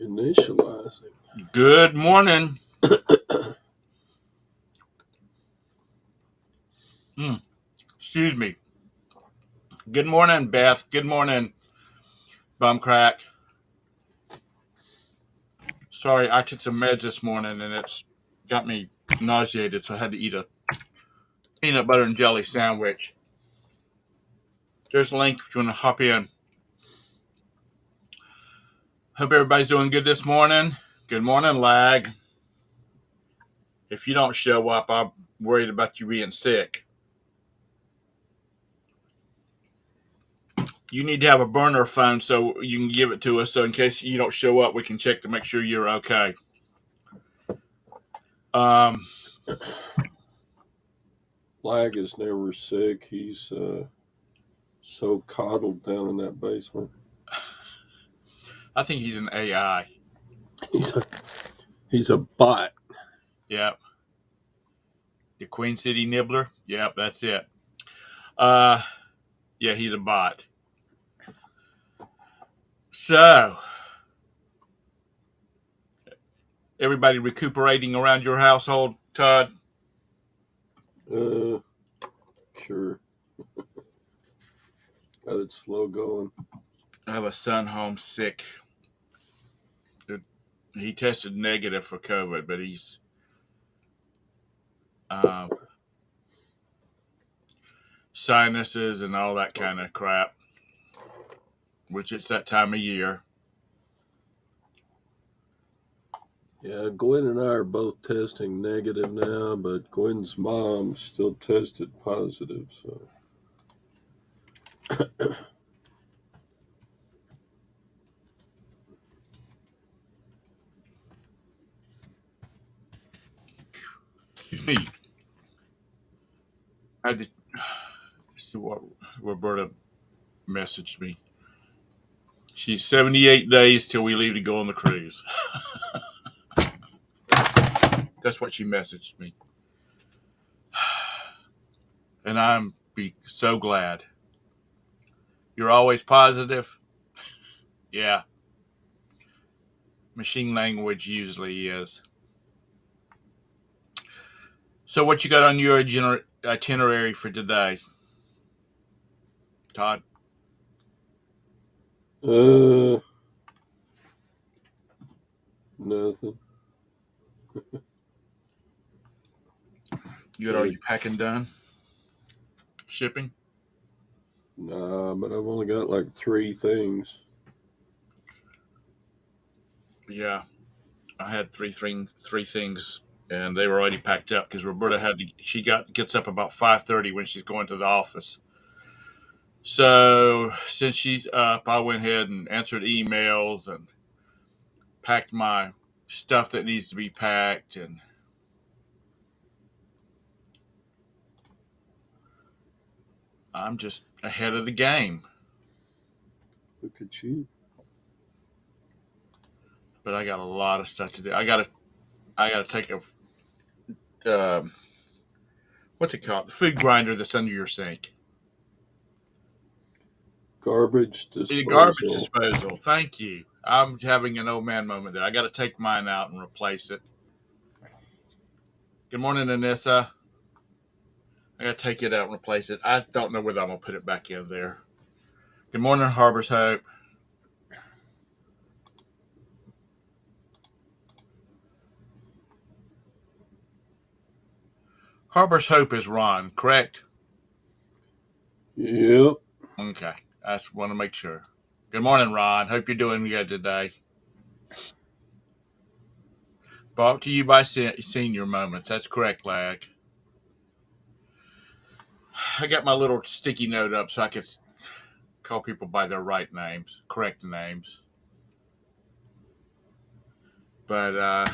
Initializing. Good morning. Excuse me. Good morning, Beth. Good morning, Bumcrack. Sorry, I took some meds this morning and it's got me nauseated, so I had to eat a peanut butter and jelly sandwich. There's a link if you want to hop in. Hope everybody's doing good this morning. Good morning, Lag. If you don't show up, I'm worried about you being sick. You need to have a burner phone so you can give it to us, so in case you don't show up, we can check to make sure you're okay. Lag is never sick. He's so coddled down in that basement. I think he's an AI. He's a he's a bot. Yep. The Queen City Nibbler. Yep, that's it. Uh, yeah, he's a bot. So, everybody recuperating around your household, Todd? Uh, sure. Got it slow going. I have a son home sick. He tested negative for COVID, but he's uh, sinuses and all that kind of crap, which it's that time of year. Yeah, Gwen and I are both testing negative now, but Gwen's mom still tested positive. So Excuse me. I just see what Roberta messaged me. She's 78 days till we leave to go on the cruise. That's what she messaged me. And I'm be so glad. You're always positive? Yeah. Machine language usually is. So what you got on your itinerary for today, Todd? nothing. You got all your packing done? Shipping? Nah, but I've only got like three things. Yeah. I had three things and they were already packed up because Roberta gets up about 5:30 when she's going to the office. So since she's up, I went ahead and answered emails and packed my stuff that needs to be packed, and I'm just ahead of the game. Look at you. But I got a lot of stuff to do. I gotta take uh, what's it called? The food grinder that's under your sink. Garbage The garbage disposal. disposal. Thank you. I'm having an old man moment there. I got to take mine out and replace it. Good morning, Anissa. I got to take it out and replace it. I don't know whether I'm gonna put it back in there. Good morning, Harbor's Hope. Harbor's Hope is Ron, correct? Yep. Okay. I just want to make sure. Good morning, Ron. Hope you're doing good today. Brought to you by Senior Moments. That's correct, Lag. I got my little sticky note up so I could call people by their right names, correct names. But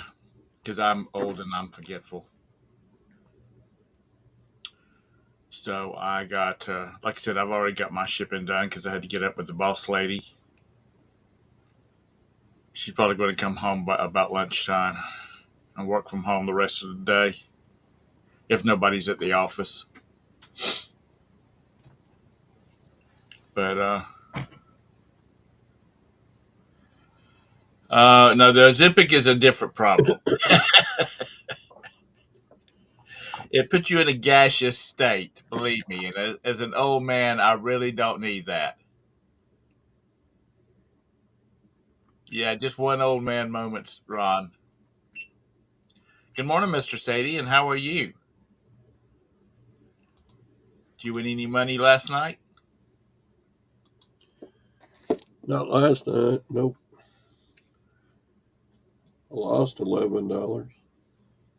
because I'm old and I'm forgetful. So I got, like I said, I've already got my shipping done because I had to get up with the boss lady. She's probably going to come home by about lunchtime and work from home the rest of the day if nobody's at the office. But No, the Ozempic is a different problem. It puts you in a gaseous state, believe me. And as an old man, I really don't need that. Yeah, just one old man moments, Ron. Good morning, Mr. Sadie, and how are you? Did you win any money last night? Not last night. Nope. I lost $11.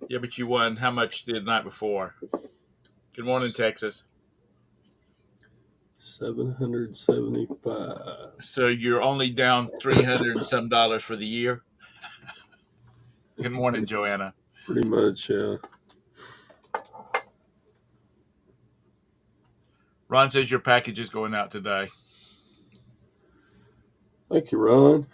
Yeah, but you won how much the night before? Good morning, Texas. 775. So you're only down 300 and some dollars for the year? Good morning, Joanna. Pretty much, yeah. Ron says your package is going out today. Thank you, Ron.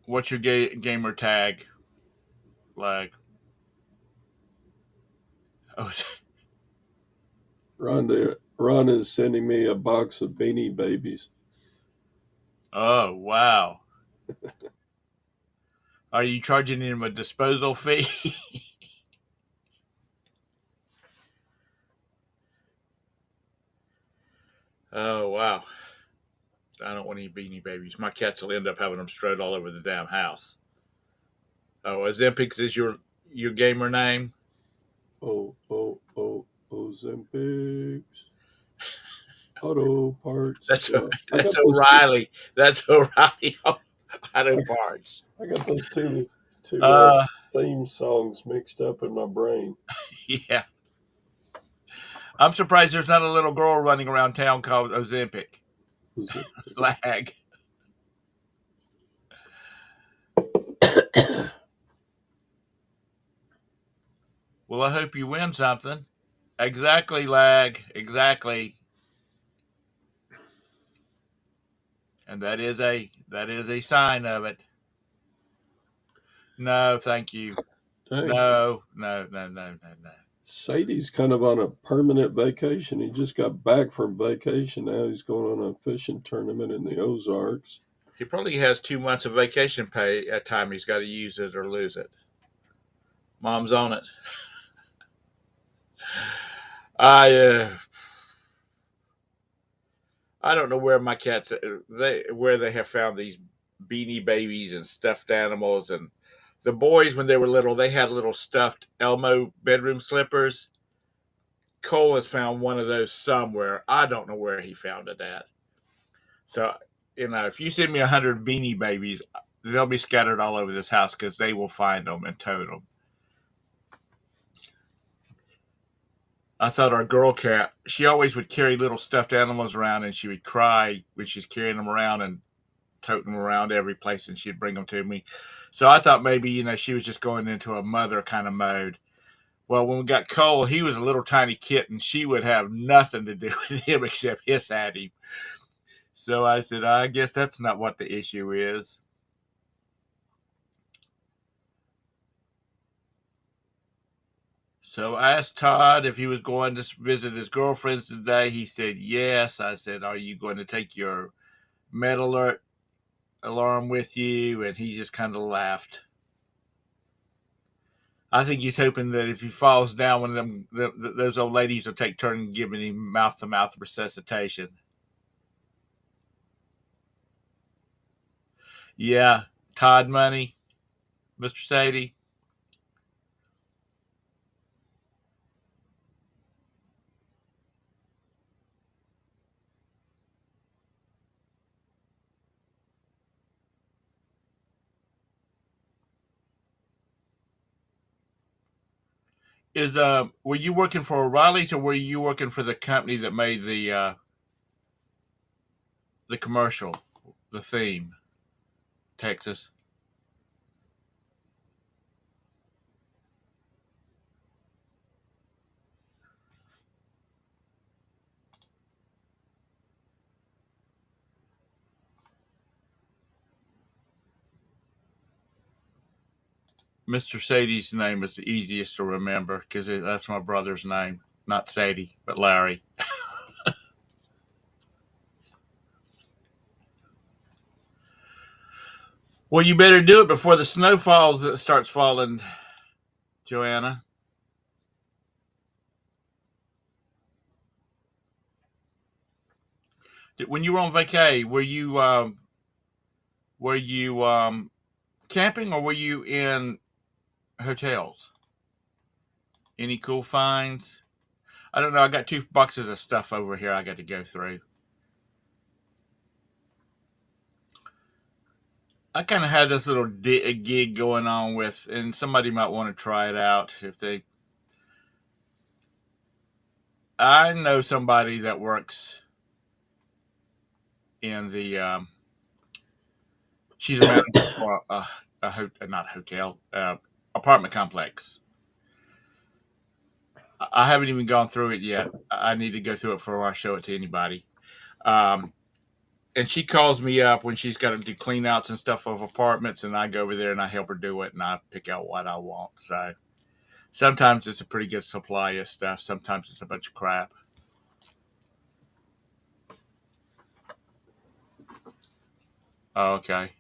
What's your gamer tag? Like, oh, Ron is sending me a box of Beanie Babies. oh wow. Are you charging him a disposal fee? Oh wow. I don't want any beanie babies. My cats will end up having them strode all over the damn house. Oh, Ozempic is your gamer name? Ozempics. Auto parts. That's Yeah, that's O'Reilly. That's O'Reilly Auto Parts. I got those two Uh, theme songs mixed up in my brain. yeah. I'm surprised there's not a little girl running around town called Ozempic. Lag. Well, I hope you win something. Exactly, lag. Exactly. And that is a sign of it. No, thank you. Dang. No. Sadie's kind of on a permanent vacation. He just got back from vacation. Now he's going on a fishing tournament in the Ozarks. He probably has 2 months of vacation pay at time he's got to use it or lose it. Mom's on it. I I don't know where my cats where they have found these beanie babies and stuffed animals, and the boys when they were little they had little stuffed Elmo bedroom slippers. Cole has found one of those somewhere. I don't know where he found it at. So, if you send me 100 beanie babies, they'll be scattered all over this house because they will find them and tote them. I thought our girl cat, she always would carry little stuffed animals around and she would cry when she's carrying them around and toting them around every place and she'd bring them to me. So I thought maybe, she was just going into a mother kind of mode. Well, when we got Cole, he was a little tiny kitten. She would have nothing to do with him except hiss at him. So I said, I guess that's not what the issue is. So I asked Todd if he was going to visit his girlfriends today. He said yes. I said, are you going to take your med alert alarm with you? And he just kind of laughed. I think he's hoping that if he falls down, one of them, those old ladies will take turn giving him mouth-to-mouth resuscitation. Yeah, Todd money, Mr. Sadie. Were you working for O'Reilly's or were you working for the company that made the commercial, the theme, Texas? Mr. Sadie's name is the easiest to remember because that's my brother's name, not Sadie, but Larry. Well, you better do it before the snow falls. That starts falling, Joanna. When you were on vacay, were you camping or were you in hotels? Any cool finds? I don't know. I got 2 boxes of stuff over here I got to go through. I kind of had this little gig going on with, and somebody might want to try it out if they. I know somebody that works in the. She's a manager for not hotel, apartment complex. I haven't even gone through it yet. I need to go through it before I show it to anybody. Um, and she calls me up when she's got to do clean outs and stuff of apartments, and I go over there and I help her do it, and I pick out what I want. So sometimes it's a pretty good supply of stuff. Sometimes it's a bunch of crap. Oh, okay.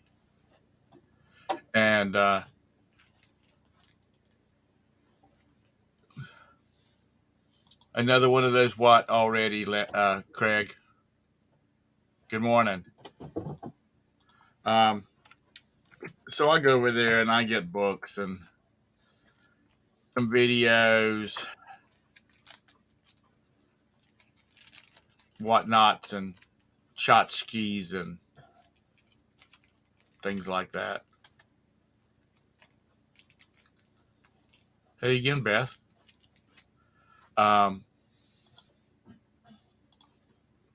And another one of those what already, Craig. Good morning. Um, so I go over there and I get books and some videos, whatnots, and tchotchkes and things like that. Hey again, Beth. Um,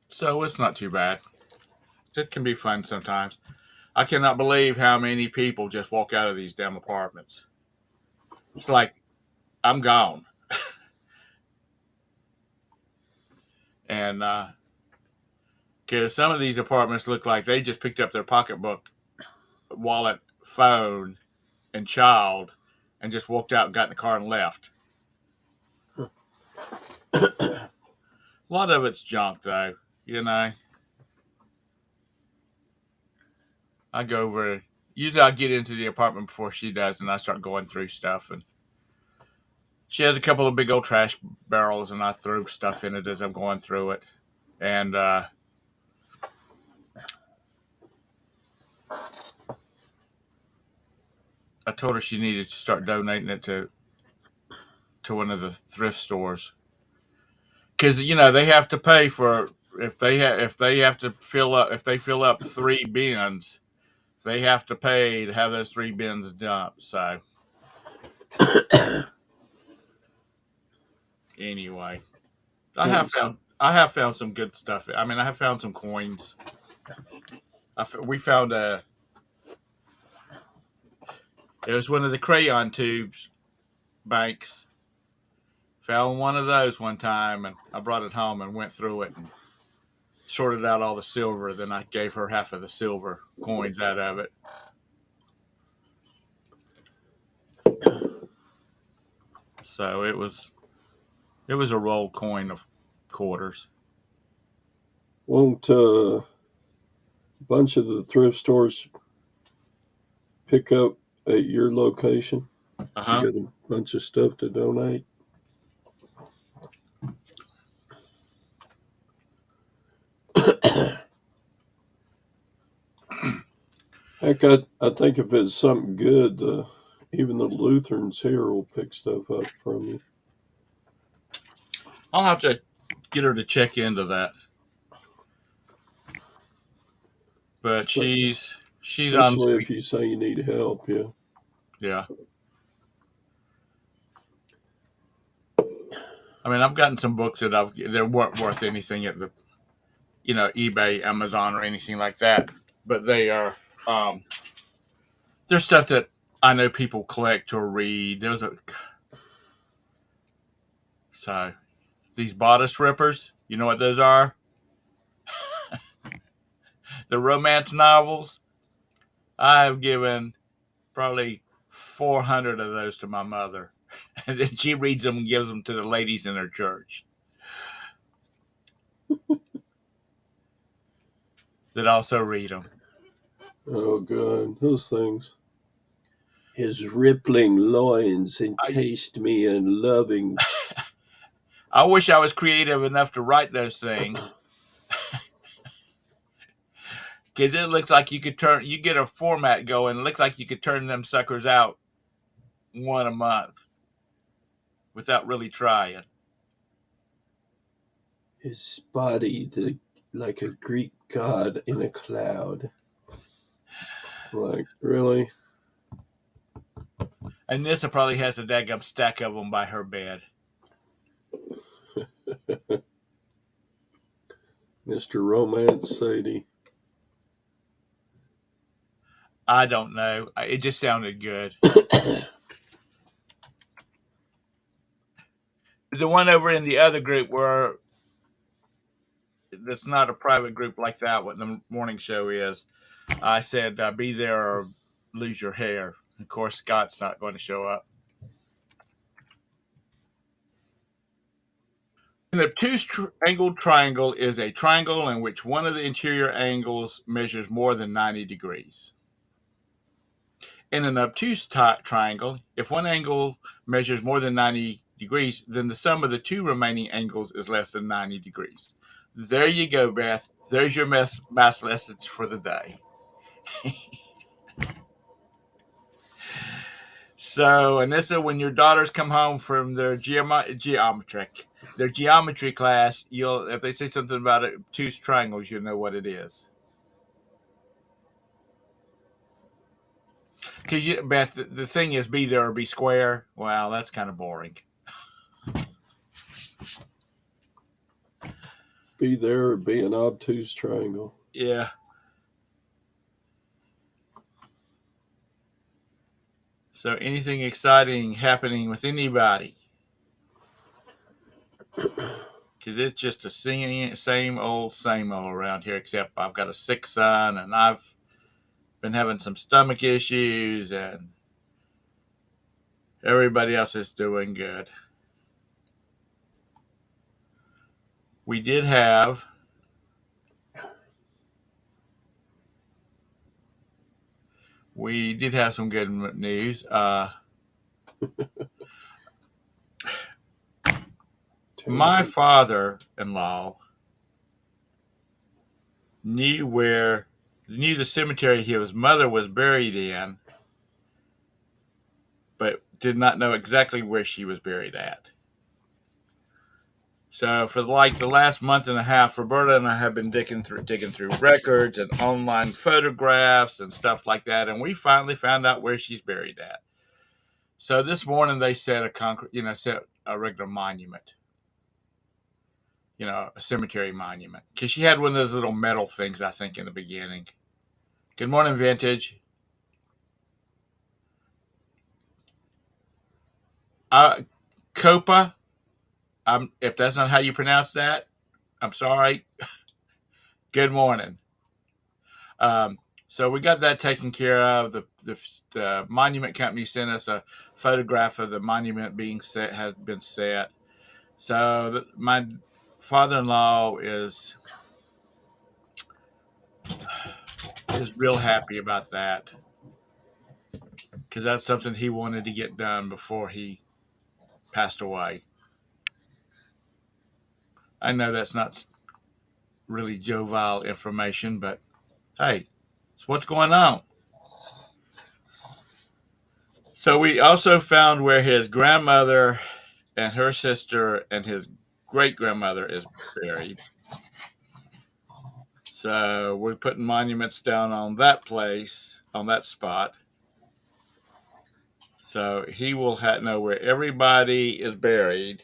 so it's not too bad. It can be fun sometimes. I cannot believe how many people just walk out of these damn apartments. It's like I'm gone, and because some of these apartments look like they just picked up their pocketbook, wallet, phone, and child, and just walked out and got in the car and left. A lot of it's junk, though. You know, I go over. Usually, I get into the apartment before she does, and I start going through stuff. And she has a couple of big old trash barrels, and I throw stuff in it as I'm going through it. And I told her she needed to start donating it to one of the thrift stores because they have to pay for if they have to fill up 3 bins, they have to pay to have those 3 bins dumped. So anyway, Thanks. I have found some good stuff. I mean, I have found some coins. We found it was one of the crayon tubes banks. Found one of those one time, and I brought it home and went through it and sorted out all the silver. Then I gave her half of the silver coins out of it. So it was a rolled coin of quarters. Won't a bunch of the thrift stores pick up at your location? Uh You huh. got a bunch of stuff to donate. Heck, I think if it's something good, even the Lutherans here will pick stuff up from you. I'll have to get her to check into that. But So, she's on especially if speed. you say you need help, yeah. Yeah. I mean, I've gotten some books that they weren't worth anything at the eBay, Amazon, or anything like that. But they are there's stuff that I know people collect or read. So these bodice rippers. You know what those are? The romance novels. I have given probably 400 of those to my mother. And then she reads them and gives them to the ladies in her church that also read them. Oh, God. Those things. His rippling loins I, encased me in loving. I wish I was creative enough to write those things. Because it looks like you get a format going. It looks like you could turn them suckers out one a month without really trying. His body like a Greek god in a cloud. Like, really? And Nissa probably has a daggum stack of them by her bed. Mr. Romance Sadie. I don't know. It just sounded good. The one over in the other group where that's not a private group like that, what the morning show is, I said, be there or lose your hair. Of course, Scott's not going to show up. An obtuse angled triangle is a triangle in which one of the interior angles measures more than 90 degrees. In an obtuse triangle, if one angle measures more than 90 degrees, then the sum of the two remaining angles is less than 90 degrees. There you go, Beth. There's your math lessons for the day. So, and this is when your daughters come home from their geometry class. You'll if they say something about obtuse triangles, you'll know what it is. Because Beth, the thing is, be there or be square. Well, that's kind of boring. Be there or be an obtuse triangle. Yeah. So, anything exciting happening with anybody? Because it's just the same old around here. Except I've got a sick son, and I've been having some stomach issues, and everybody else is doing good. We did have some good news. My father-in-law knew the cemetery his mother was buried in, but did not know exactly where she was buried at. So for like the last month and a half, Roberta and I have been digging through records and online photographs and stuff like that, and we finally found out where she's buried at. So this morning they set a regular monument, a cemetery monument, because she had one of those little metal things, I think, in the beginning. Good morning, Vintage. Copa. If that's not how you pronounce that, I'm sorry. Good morning. So we got that taken care of. The monument company sent us a photograph of the monument has been set. So my father-in-law is real happy about that, because that's something he wanted to get done before he passed away. I know that's not really jovial information, but hey, it's what's going on. So we also found where his grandmother and her sister and his great grandmother is buried. So we're putting monuments down on that place, on that spot. So he will know where everybody is buried.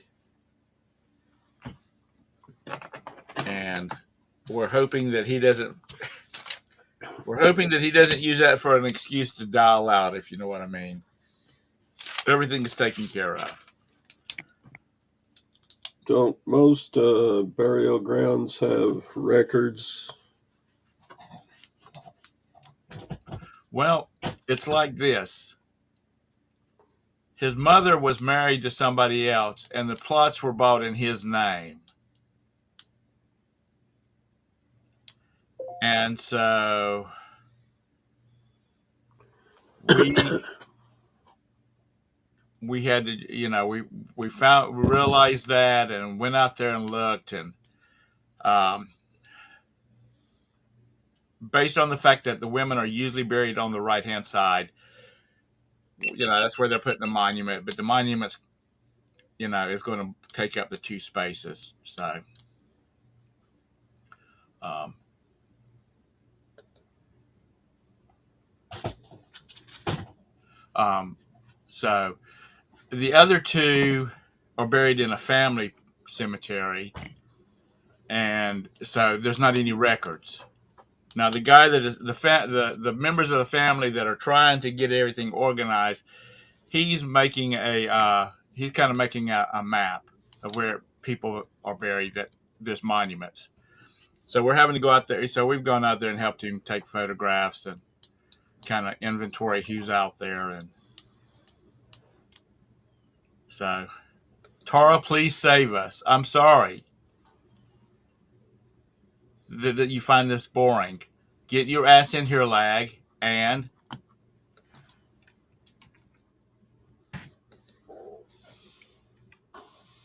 And we're hoping that he doesn't use that for an excuse to dial out, if you know what I mean. Everything is taken care of. Don't most burial grounds have records? Well, it's like this. His mother was married to somebody else, and the plots were bought in his name. And so we had to, we realized that and went out there and looked, and um, based on the fact that the women are usually buried on the right hand side, that's where they're putting the monument, but the monument's, is going to take up the two spaces. So, um, um, so the other two are buried in a family cemetery, and so there's not any records. Now, the guy that is the members of the family that are trying to get everything organized, he's kind of making a map of where people are buried, that there's monuments. So we're having to go out there. So we've gone out there and helped him take photographs and kind of inventory who's out there. And so, Tara, please save us. I'm sorry that you find this boring. Get your ass in here, lag, and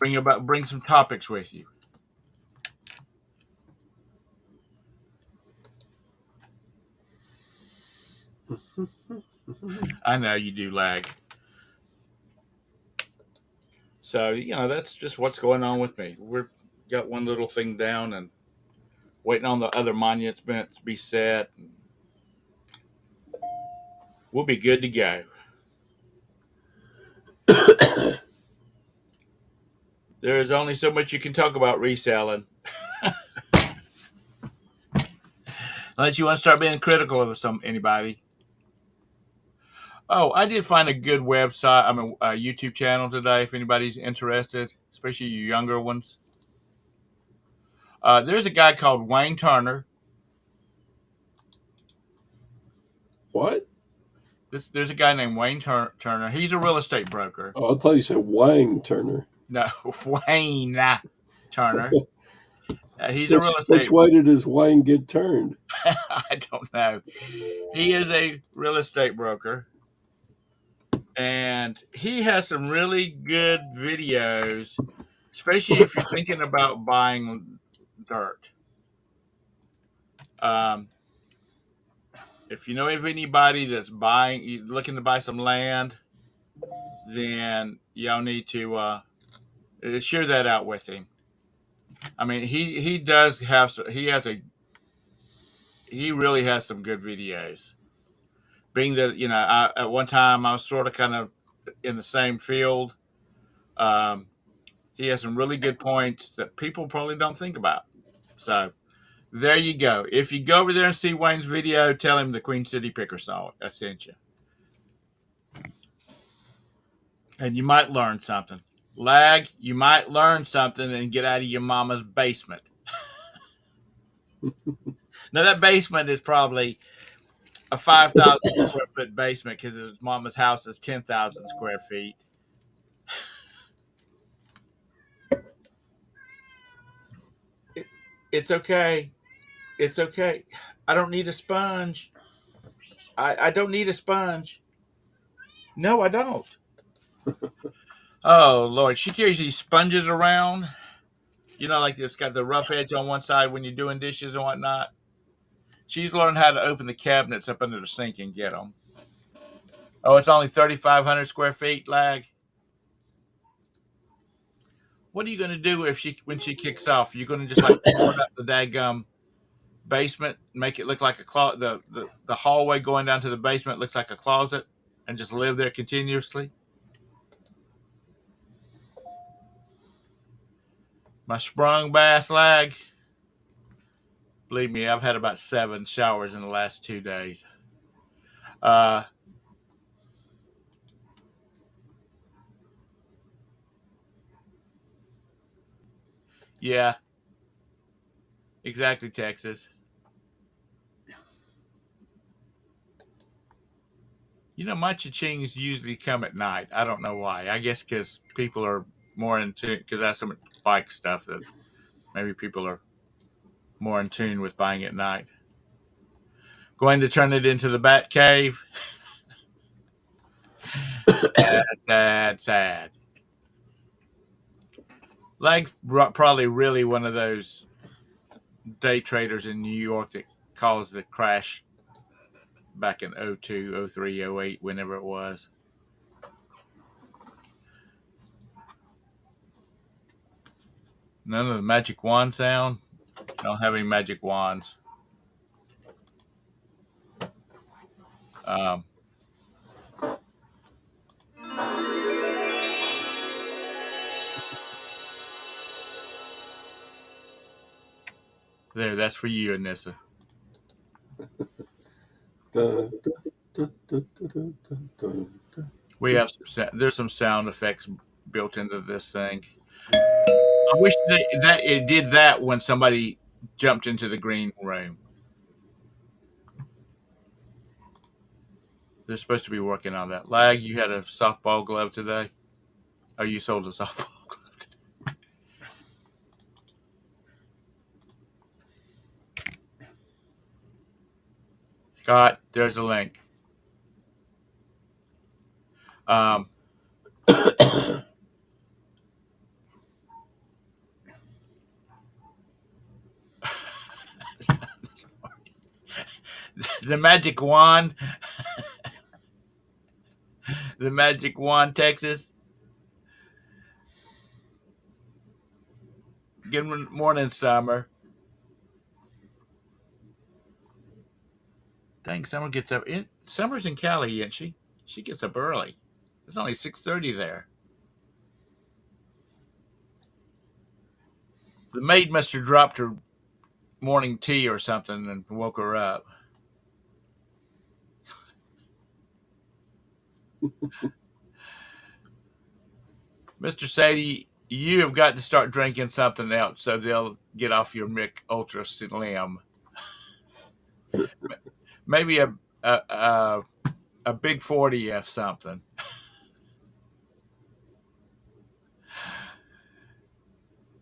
bring some topics with you. I know you do, lag. So that's just what's going on with me. We're got one little thing down and waiting on the other monuments to be set. We'll be good to go. There is only so much you can talk about reselling, unless you want to start being critical of anybody. Oh, I did find a good website. A YouTube channel today. If anybody's interested, especially you younger ones. There's a guy called Wayne Turner. What? There's a guy named Wayne Turner. He's a real estate broker. Oh, I thought you said Wang Turner. No, Wayne Turner. He's a real Which estate. way did his Wang get turned? I don't know. He is a real estate broker, and he has some really good videos, especially if you're thinking about buying dirt. Um, if you know of anybody that's looking to buy some land, then y'all need to share that out with him. I mean, he does have he really has some good videos. Being that at one time I was sort of kind of in the same field. Um, he has some really good points that people probably don't think about. So there you go. If you go over there and see Wayne's video, tell him the Queen City Picker song I sent you, and you might learn something. Lag, you might learn something and get out of your mama's basement. Now that basement is probably a 5,000 square foot basement because his mama's house is 10,000 square feet. It's okay. It's okay. I don't need a sponge. I don't need a sponge. No, I don't. Oh Lord, she carries these sponges around. Like it's got the rough edge on one side when you're doing dishes and whatnot. She's learned how to open the cabinets up under the sink and get them. Oh, it's only 3,500 square feet, lag. What are you going to do when she kicks off? You're going to just like board up the daggum basement, make it look like a closet. The hallway going down to the basement looks like a closet, and just live there continuously. My sprung bath, lag. Believe me, I've had about 7 showers in the last 2 days. Yeah, exactly, Texas. My cha-chings usually come at night. I don't know why. I guess because people are more in tune, because that's some bike stuff that maybe people are more in tune with buying at night. Going to turn it into the Bat Cave. Sad, sad, sad. Lag's probably really one of those day traders in New York that caused the crash back in 02, 03, 08, whenever it was. None of the magic wand sound. Don't have any magic wands. Um, there, that's for you, Anissa. Dun, dun, dun, dun, dun, dun, dun, dun. We have there's some sound effects built into this thing. I wish that it did that when somebody jumped into the green room. They're supposed to be working on that. Lag, you had a softball glove today? Oh, you sold a softball glove today. Scott, there's a link. Um, the magic wand, the magic wand, Texas. Good morning, Summer. Dang, Summer gets up. Summer's in Cali, isn't she? She gets up early. It's only 6:30 there. The maid must have dropped her morning tea or something and woke her up. Mr. Sadie, you have got to start drinking something else so they'll get off your Mick Ultra Slim. Maybe a big 40 F something.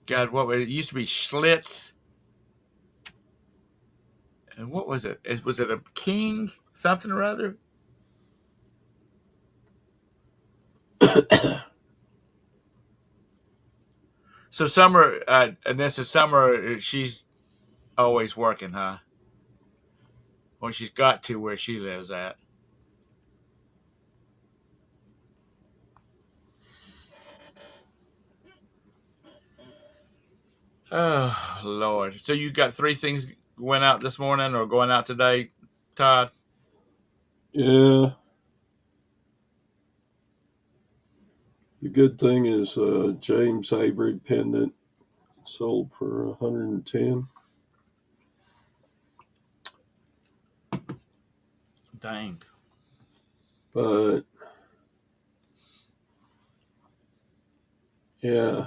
God, what was it? It used to be Schlitz. And what was it? Was it a King something or other? So Summer, Anissa Summer, she's always working, huh? Well, she's got to where she lives at. Oh Lord! So you got three things went out this morning or going out today, Todd? Yeah. The good thing is James Avery pendant sold for 110. Dang. But yeah,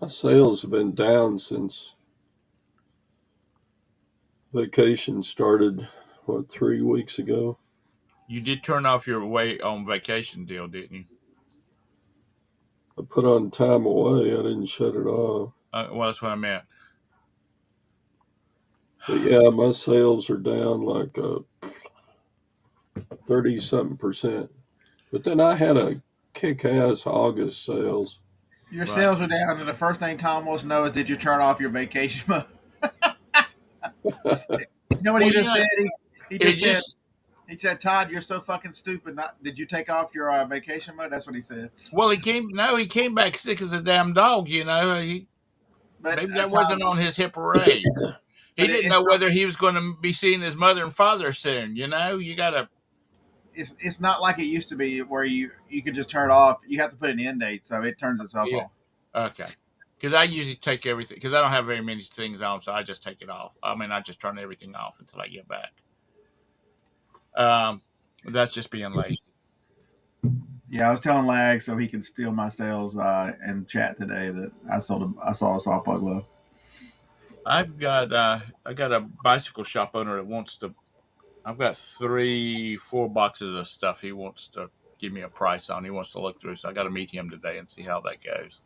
my sales have been down since vacation started, what, 3 weeks ago? You did turn off your way on vacation deal, didn't you? I put on time away, I didn't shut it off. Well, that's what I meant. But yeah, my sales are down like 30 something percent. But then I had a kick ass August sales. Your Right. sales are down, and the first thing Tom wants to know is, did you turn off your vacation mode? You know what he Well, just said? He just said, just he said, Todd, you're so fucking stupid. Did you take off your vacation mode? That's what he said. well, he came back sick as a damn dog. But Maybe that Tom, wasn't on his hip parade. He but didn't it's know not. whether he was going to be seeing his mother and father soon. You gotta. It's not like it used to be where you could just turn it off. You have to put an end date, so it turns itself Yeah. off. Okay. Because I usually take everything because I don't have very many things on, so I just take it off. I mean, I just turn everything off until I get back. That's just being late. Yeah, I was telling Lag so he can steal my sales in chat today that I saw a softball glove. I got a bicycle shop owner that wants to. I've got 4 boxes of stuff he wants to give me a price on. He wants to look through, so I got to meet him today and see how that goes.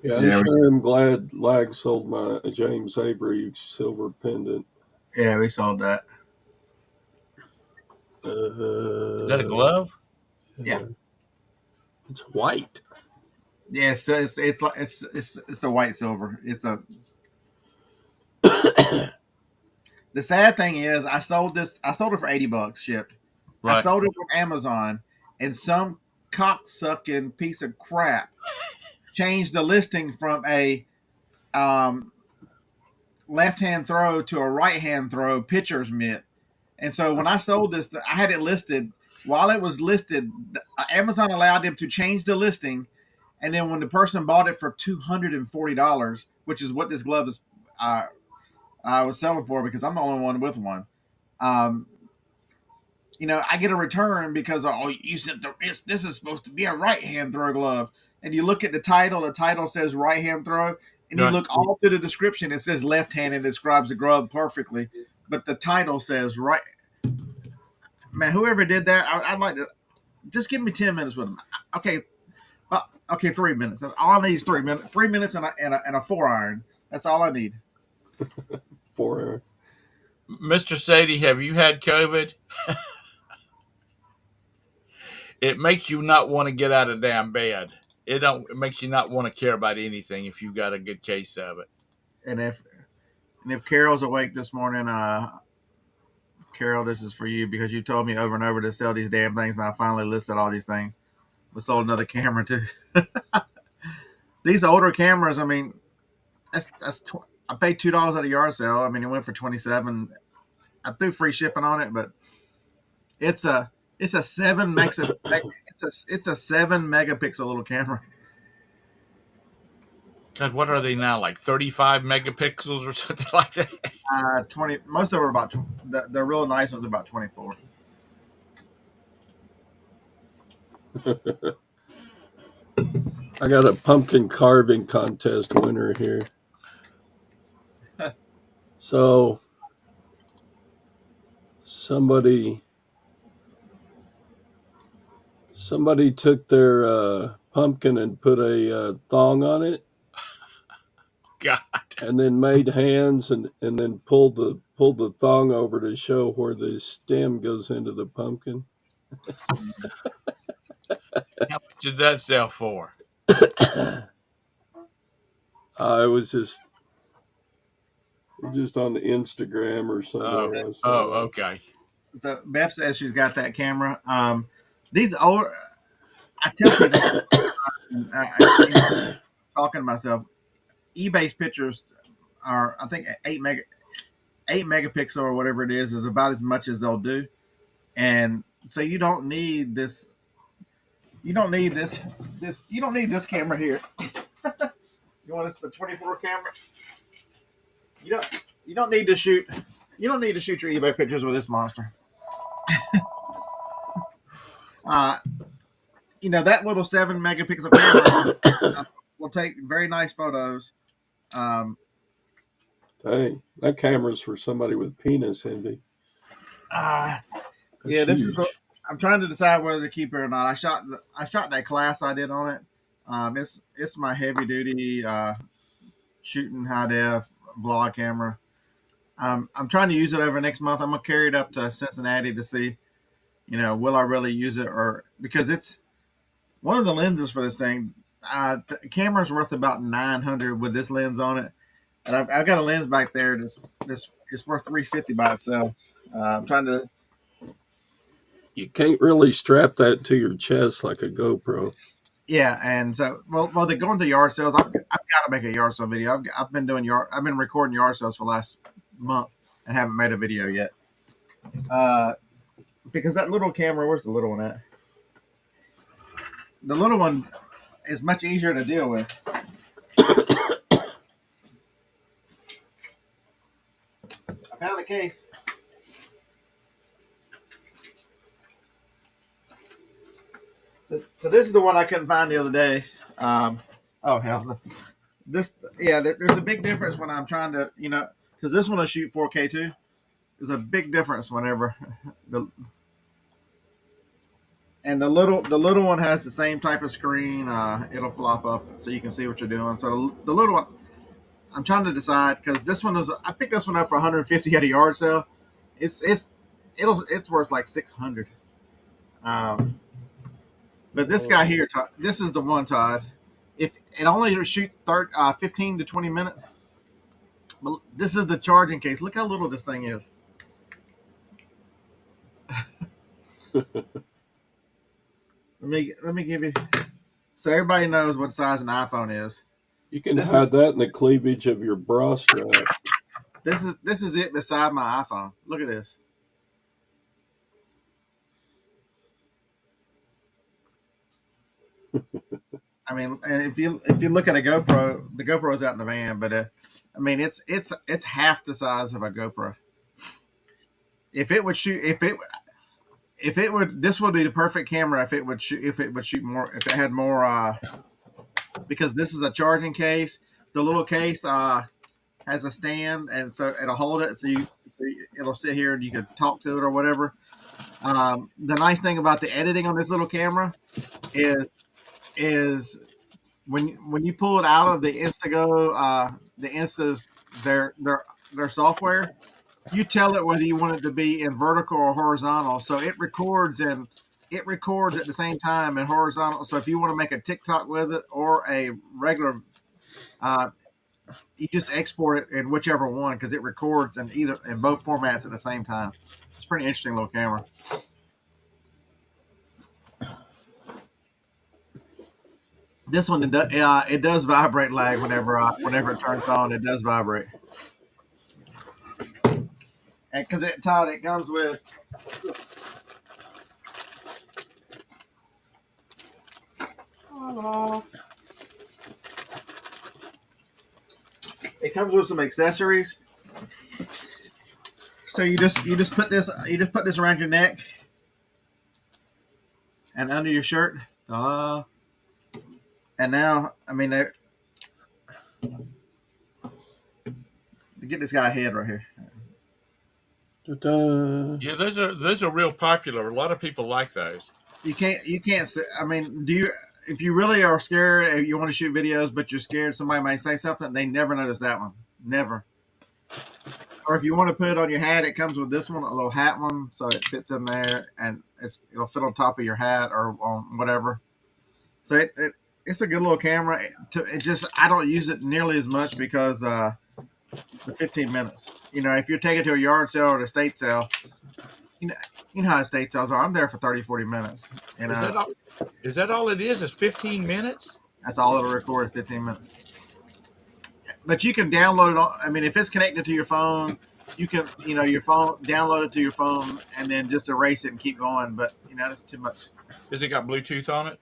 Yeah, I Yeah, sure am glad Lag sold my James Avery silver pendant. we sold that. Is that a glove? Yeah. It's white. Yes, it's like it's a white silver. It's a. The sad thing is, I sold this. I sold it for $80 shipped. I Right. sold it from Amazon, and some cocksucking piece of crap changed the listing from a um, left hand throw to a right hand throw pitcher's mitt. And so when I sold this, I had it listed. While it was listed, Amazon allowed them to change the listing. And then when the person bought it for $240, which is what this glove is, I was selling for because I'm the only one with one. Um, I get a return because you said this is supposed to be a right hand throw glove, and you look at the title. The title says right hand throw, and you Right. look all through the description. It says left hand and describes the glove perfectly, but the title says right. Man, whoever did that, I'd like to just give me 10 minutes with them. Okay, okay, 3 minutes. That's all I need is 3 minutes. 3 minutes and a 4-iron. That's all I need. For Mr. Sadie, have you had COVID? It makes you not want to get out of damn bed. It makes you not want to care about anything if you've got a good case of it. And if Carol's awake this morning, Carol, this is for you because you told me over and over to sell these damn things, and I finally listed all these things. We sold another camera too. These older cameras, I mean, I paid $2 at a yard sale. I mean, it went for $27. I threw free shipping on it, but it's a 7 it's a 7 megapixel little camera. God, what are they now? Like 35 megapixels or something like that? 20. Most of them are about the real nice ones are about 24. I got a pumpkin carving contest winner here. So somebody took their pumpkin and put a thong on it, God. and then made hands and then pulled the thong over to show where the stem goes into the pumpkin. How much did that sell for? It was just on the Instagram or somewhere. Okay. So Beth says she's got that camera. These older, I tell people, talking to myself, eBay's pictures are, I think, 8 megapixel or whatever it is about as much as they'll do, and so you don't need this. You don't need this. You don't need this camera here. You want this the 24 camera? You don't need to shoot. You don't need to shoot your eBay pictures with this monster. That little 7 megapixel camera will take very nice photos. Dang, that camera's for somebody with penis envy. Yeah, That's this huge. is. I'm trying to decide whether to keep it or not. I shot that class I did on it. It's my heavy duty shooting high def vlog camera. I'm trying to use it over next month. I'm gonna carry it up to Cincinnati to see, will I really use it, or because it's one of the lenses for this thing. The camera's worth about $900 with this lens on it, and I've got a lens back there. This it's worth $350 by itself. I'm trying to. You can't really strap that to your chest like a GoPro. Yeah, and so well, they're going to yard sales. I've got to make a yard sale video. I've been recording yard sales for the last month and haven't made a video yet. Because that little camera, where's the little one at? The little one is much easier to deal with. I found the case. So this is the one I couldn't find the other day. Oh hell, there's a big difference when I'm trying to, because this one will shoot 4K too. There's a big difference whenever the little one has the same type of screen. It'll flop up so you can see what you're doing. So the little one, I'm trying to decide because I picked this one up for 150 at a yard sale. It's worth like 600. But this guy here, Todd, this is the one, Todd. If it only shoot 15 to 20 minutes, but this is the charging case. Look how little this thing is. Let me give you, so everybody knows what size an iPhone is. You can hide that in the cleavage of your bra strap. This is it beside my iPhone. Look at this. I mean, and if you look at a GoPro, the GoPro's out in the van, but I mean, it's half the size of a GoPro. If it would shoot, if it would, this would be the perfect camera if it would shoot more, if it had more, because this is a charging case. The little case has a stand, and so it'll hold it, so it'll sit here and you can talk to it or whatever. The nice thing about the editing on this little camera is when you pull it out of the Instago, the Insta's their software, you tell it whether you want it to be in vertical or horizontal. So it records at the same time in horizontal. So if you want to make a TikTok with it or a regular, you just export it in whichever one, because it records in both formats at the same time. It's a pretty interesting little camera. This one, it does vibrate lag whenever it turns on. It does vibrate. And because Todd, it comes with some accessories. So you just put this around your neck and under your shirt. And now, I mean, to get this guy a head right here. Ta-da. Yeah, those are real popular. A lot of people like those. You can't. I mean, if you really are scared, if you want to shoot videos, but you're scared somebody might say something, they never notice that one. Never. Or if you want to put it on your hat, it comes with this one, a little hat one, so it fits in there, and it'll fit on top of your hat or on whatever. So it's a good little camera. I don't use it nearly as much because the 15 minutes. You know, if you're taking it to a yard sale or an estate sale, you know how estate sales are. I'm there for 30, 40 minutes. You know, Is that all it is? Is 15 minutes? That's all it'll record is 15 minutes. But you can download it. I mean, if it's connected to your phone, you can, your phone, download it to your phone and then just erase it and keep going. But, that's too much. Has it got Bluetooth on it?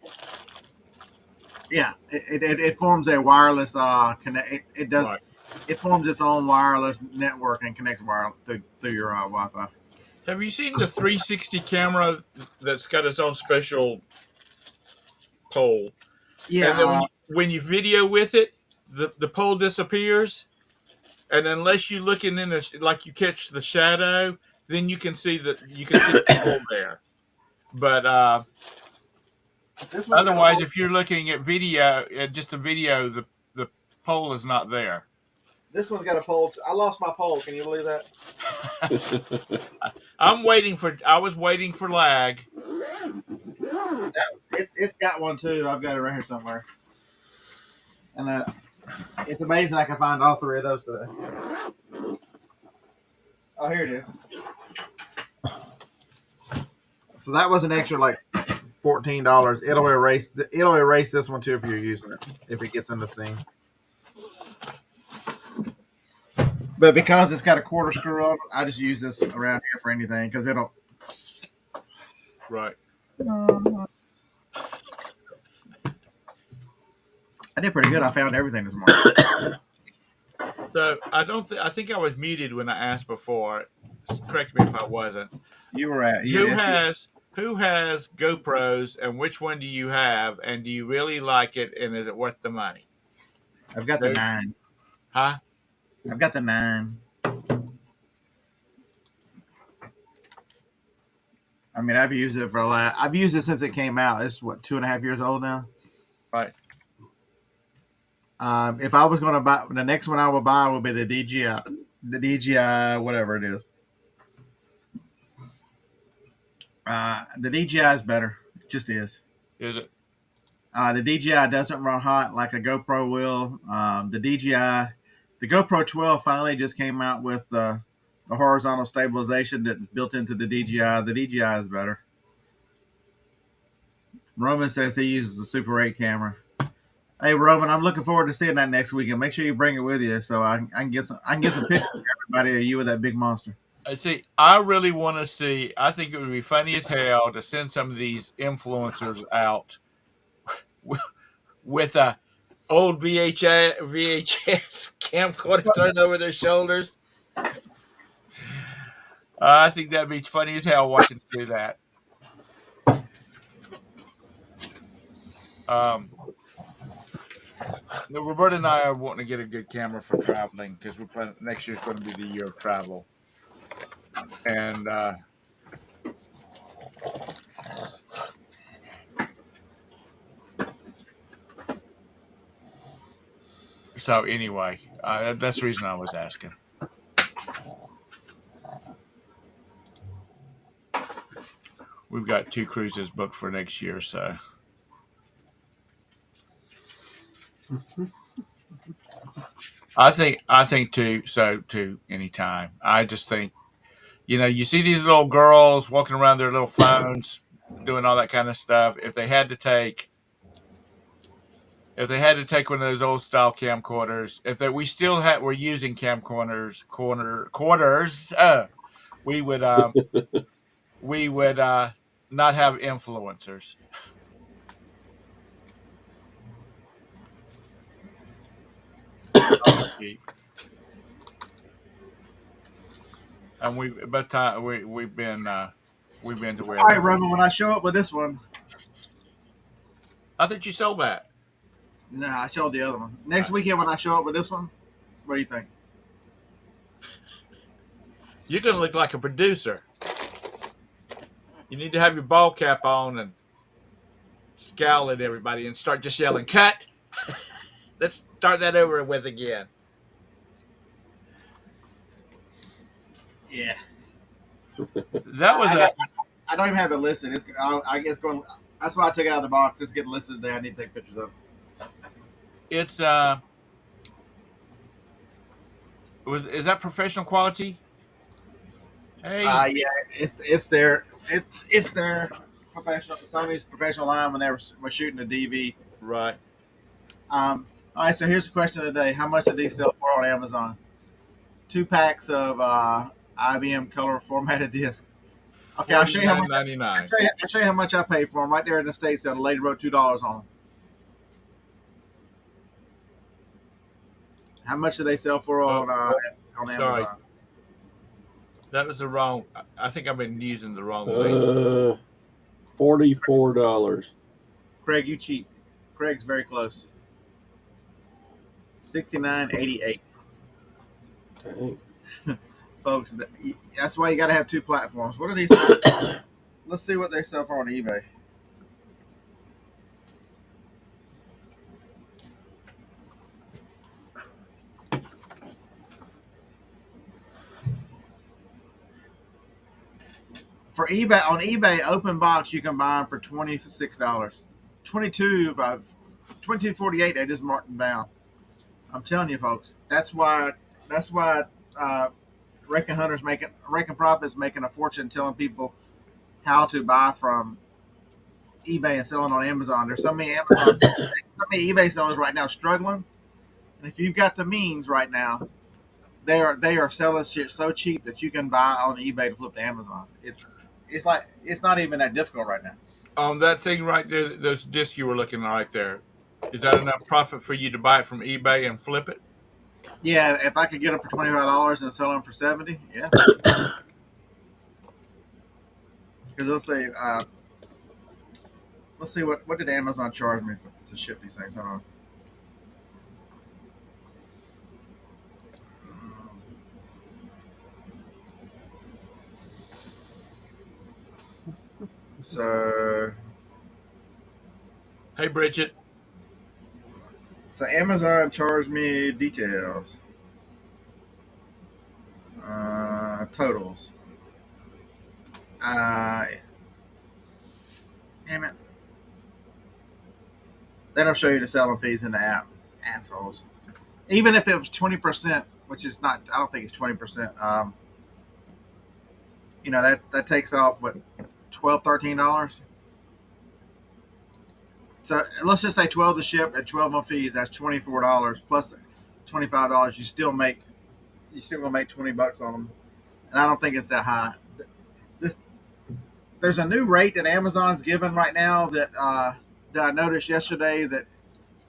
Yeah, it forms a wireless connect. It does. Right. It forms its own wireless network and connects through your Wi-Fi. Have you seen the 360 camera that's got its own special pole? Yeah. And then when you video with it, the pole disappears, and unless you're looking in like you catch the shadow, then you can see the pole there. But otherwise, if you're looking at video, just a video, the pole is not there. This one's got a pole. I lost my pole. Can you believe that? I was waiting for lag. It's got one too. I've got it right here somewhere. And it's amazing I can find all three of those today. Oh, here it is. So that was an extra like $14. It'll erase this one too if you're using it, if it gets in the scene. But because it's got a quarter screw on it, I just use this around here for anything because it'll. Right. I did pretty good. I found everything this morning. So I think I was muted when I asked before. Correct me if I wasn't. You were at. Who has GoPros and which one do you have, and do you really like it, and is it worth the money? I've got the 9. Huh? I've got the 9. I mean, I've used it I've used it since it came out. It's 2.5 years old now. Right. If I was going to buy, the next one I will buy will be the DJI, whatever it is. The DJI is better. It just is. Is it? The DJI doesn't run hot like a GoPro will. The GoPro 12 finally just came out with the horizontal stabilization that's built into the DJI. The DJI is better. Roman says he uses the Super 8 camera. Hey Roman, I'm looking forward to seeing that next weekend. Make sure you bring it with you so I can get some pictures of everybody of you with that big monster. I see. I really want to see. I think it would be funny as hell to send some of these influencers out with a old VHS camcorder thrown over their shoulders. I think that'd be funny as hell watching them do that. Um, no, Roberta and I are wanting to get a good camera for traveling because we're planning next year's going to be the year of travel, and so anyway, that's the reason I was asking. We've got 2 cruises booked for next year, so I think too anytime. I just think you see these little girls walking around their little phones doing all that kind of stuff. If they had to take one of those old style camcorders, we still were using camcorders quarters, we would not have influencers. And by the time we've been to All where right, Roman, when I show up with this one, I think you sold that. nah, I showed the other one. Next weekend when I show up with this one, what do you think? You're gonna look like a producer. You need to have your ball cap on and scowl at everybody and start just yelling, "Cut!" Let's start that over with again. Yeah, That was I don't even have it listed. I guess going. That's why I took it out of the box. It's getting listed there. I need to take pictures of. it's is that professional quality? Hey, Yeah, it's their professional Sony's professional line when they were shooting the DV. right. All right, so here's the question of the day: how much do these sell for on Amazon? 2 packs of IBM color formatted disc. Okay, I'll show you how much. $49.99. I'll show you how much I paid for them right there in the States. The lady wrote $2 on them. How much do they sell for on Sorry, Amazon? that was the wrong. I think I've been using the wrong link. $44. Craig, you cheat. Craig's very close. 69.88. Dang. Folks, that's why you got to have 2 platforms. What are these? Let's see what they sell for on eBay. For eBay, on eBay, open box, you can buy them for $26. 22.48. They just marked them down. I'm telling you, folks. That's why. Rankin Prop is making a fortune telling people how to buy from eBay and selling on Amazon. There's so many eBay sellers right now struggling, and if you've got the means right now, they are selling shit so cheap that you can buy on eBay to flip to Amazon. It's not even that difficult right now. That thing right there, those discs you were looking at right there, is that enough profit for you to buy it from eBay and flip it? Yeah, if I could get them for $25 and sell them for 70, yeah. Because let's see what did Amazon charge me to ship these things. Hold on. So Hey, Bridget. Amazon charged me details. Totals. Damn it. They don't show you the selling fees in the app. Assholes. Even if it was 20%, which is not, I don't think it's 20%. That takes off what, $12, $13. So let's just say 12 to ship at 12 on fees. That's $24 plus $25. You still gonna make $20 on them, and I don't think it's that high. This There's a new rate that Amazon's giving right now that I noticed yesterday that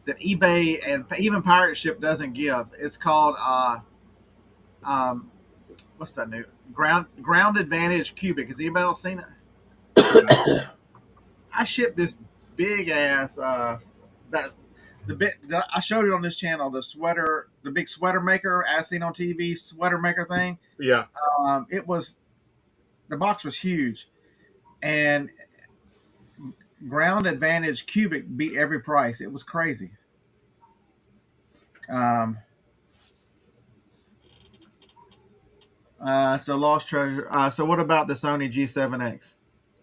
eBay and even Pirate Ship doesn't give. It's called um, what's that new ground advantage cubic? Has anybody else seen it? I shipped this big ass that I showed it on this channel. The big sweater maker as seen on TV sweater maker thing. Yeah. It was the box was huge, and ground advantage cubic beat every price. It was crazy. Um, so lost treasure. So what about the Sony G7X?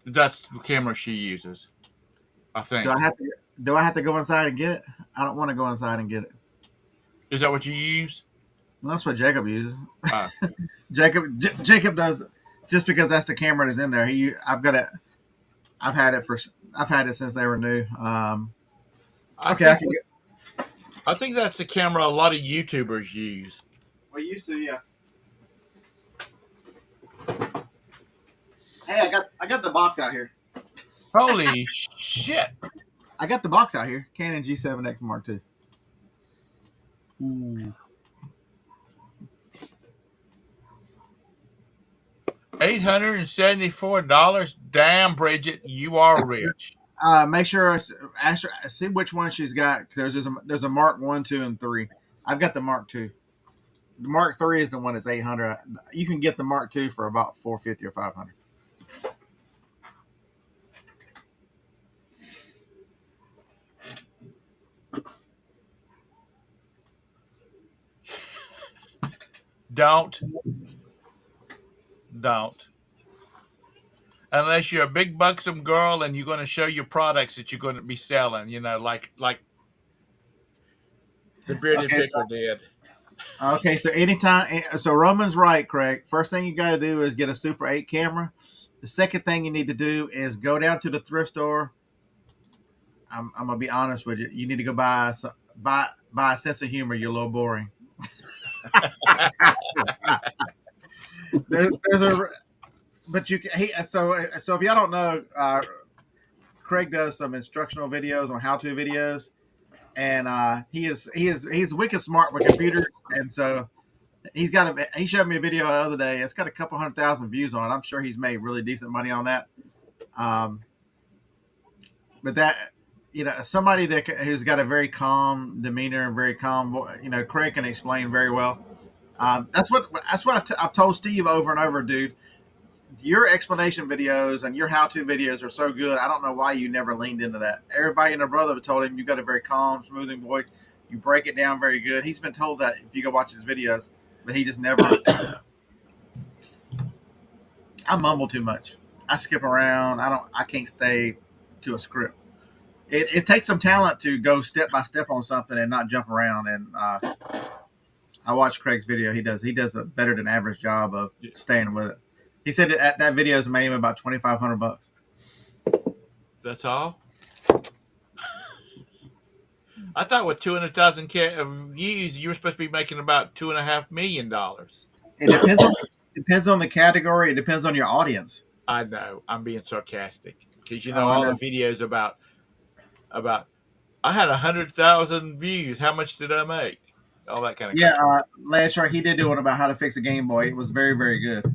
That's the camera she uses, I think. Do I have to go inside and get it? I don't want to go inside and get it. Is that what you use? Well, that's what Jacob uses. Uh, Jacob does just because that's the camera that's in there. I've had it since they were new. I think that's the camera a lot of YouTubers use. We used to, yeah. Hey, I got the box out here. Holy shit! I got the box out here. Canon G7X Mark II. Ooh. $874. Damn, Bridget, you are rich. Make sure ask her, see which one she's got. There's a Mark 1, 2, and 3. I've got the Mark 2. The Mark 3 is the one that's 800. You can get the Mark 2 for about 450 or 500. Don't. Unless you're a big buxom girl and you're going to show your products that you're going to be selling, like the bearded picker did. Okay, so Roman's right, Craig. First thing you got to do is get a Super 8 camera. The second thing you need to do is go down to the thrift store. I'm gonna be honest with you. You need to go buy a sense of humor. You're a little boring. there's a but you can so if y'all don't know, Craig does some instructional videos on how-to videos, and he's wicked smart with computers, and so he showed me a video the other day. It's got a couple 100,000 views on it. I'm sure he's made really decent money on that. But that somebody who's got a very calm demeanor and very calm, Craig can explain very well. That's what I've told Steve over and over, dude. Your explanation videos and your how-to videos are so good. I don't know why you never leaned into that. Everybody and their brother told him you got a very calm, smoothing voice. You break it down very good. He's been told that if you go watch his videos, but he just never. I mumble too much. I skip around. I can't stay to a script. It takes some talent to go step by step on something and not jump around. And I watched Craig's video. He does a better than average job of staying with it. He said that video has made him about $2,500. That's all. I thought with 200,000 views, you were supposed to be making about $2.5 million. It depends on the category. It depends on your audience. I know. I'm being sarcastic because all the videos about I had 100,000 views. How much did I make? All that kind of yeah. Last year he did do one about how to fix a Game Boy. It was very, very good.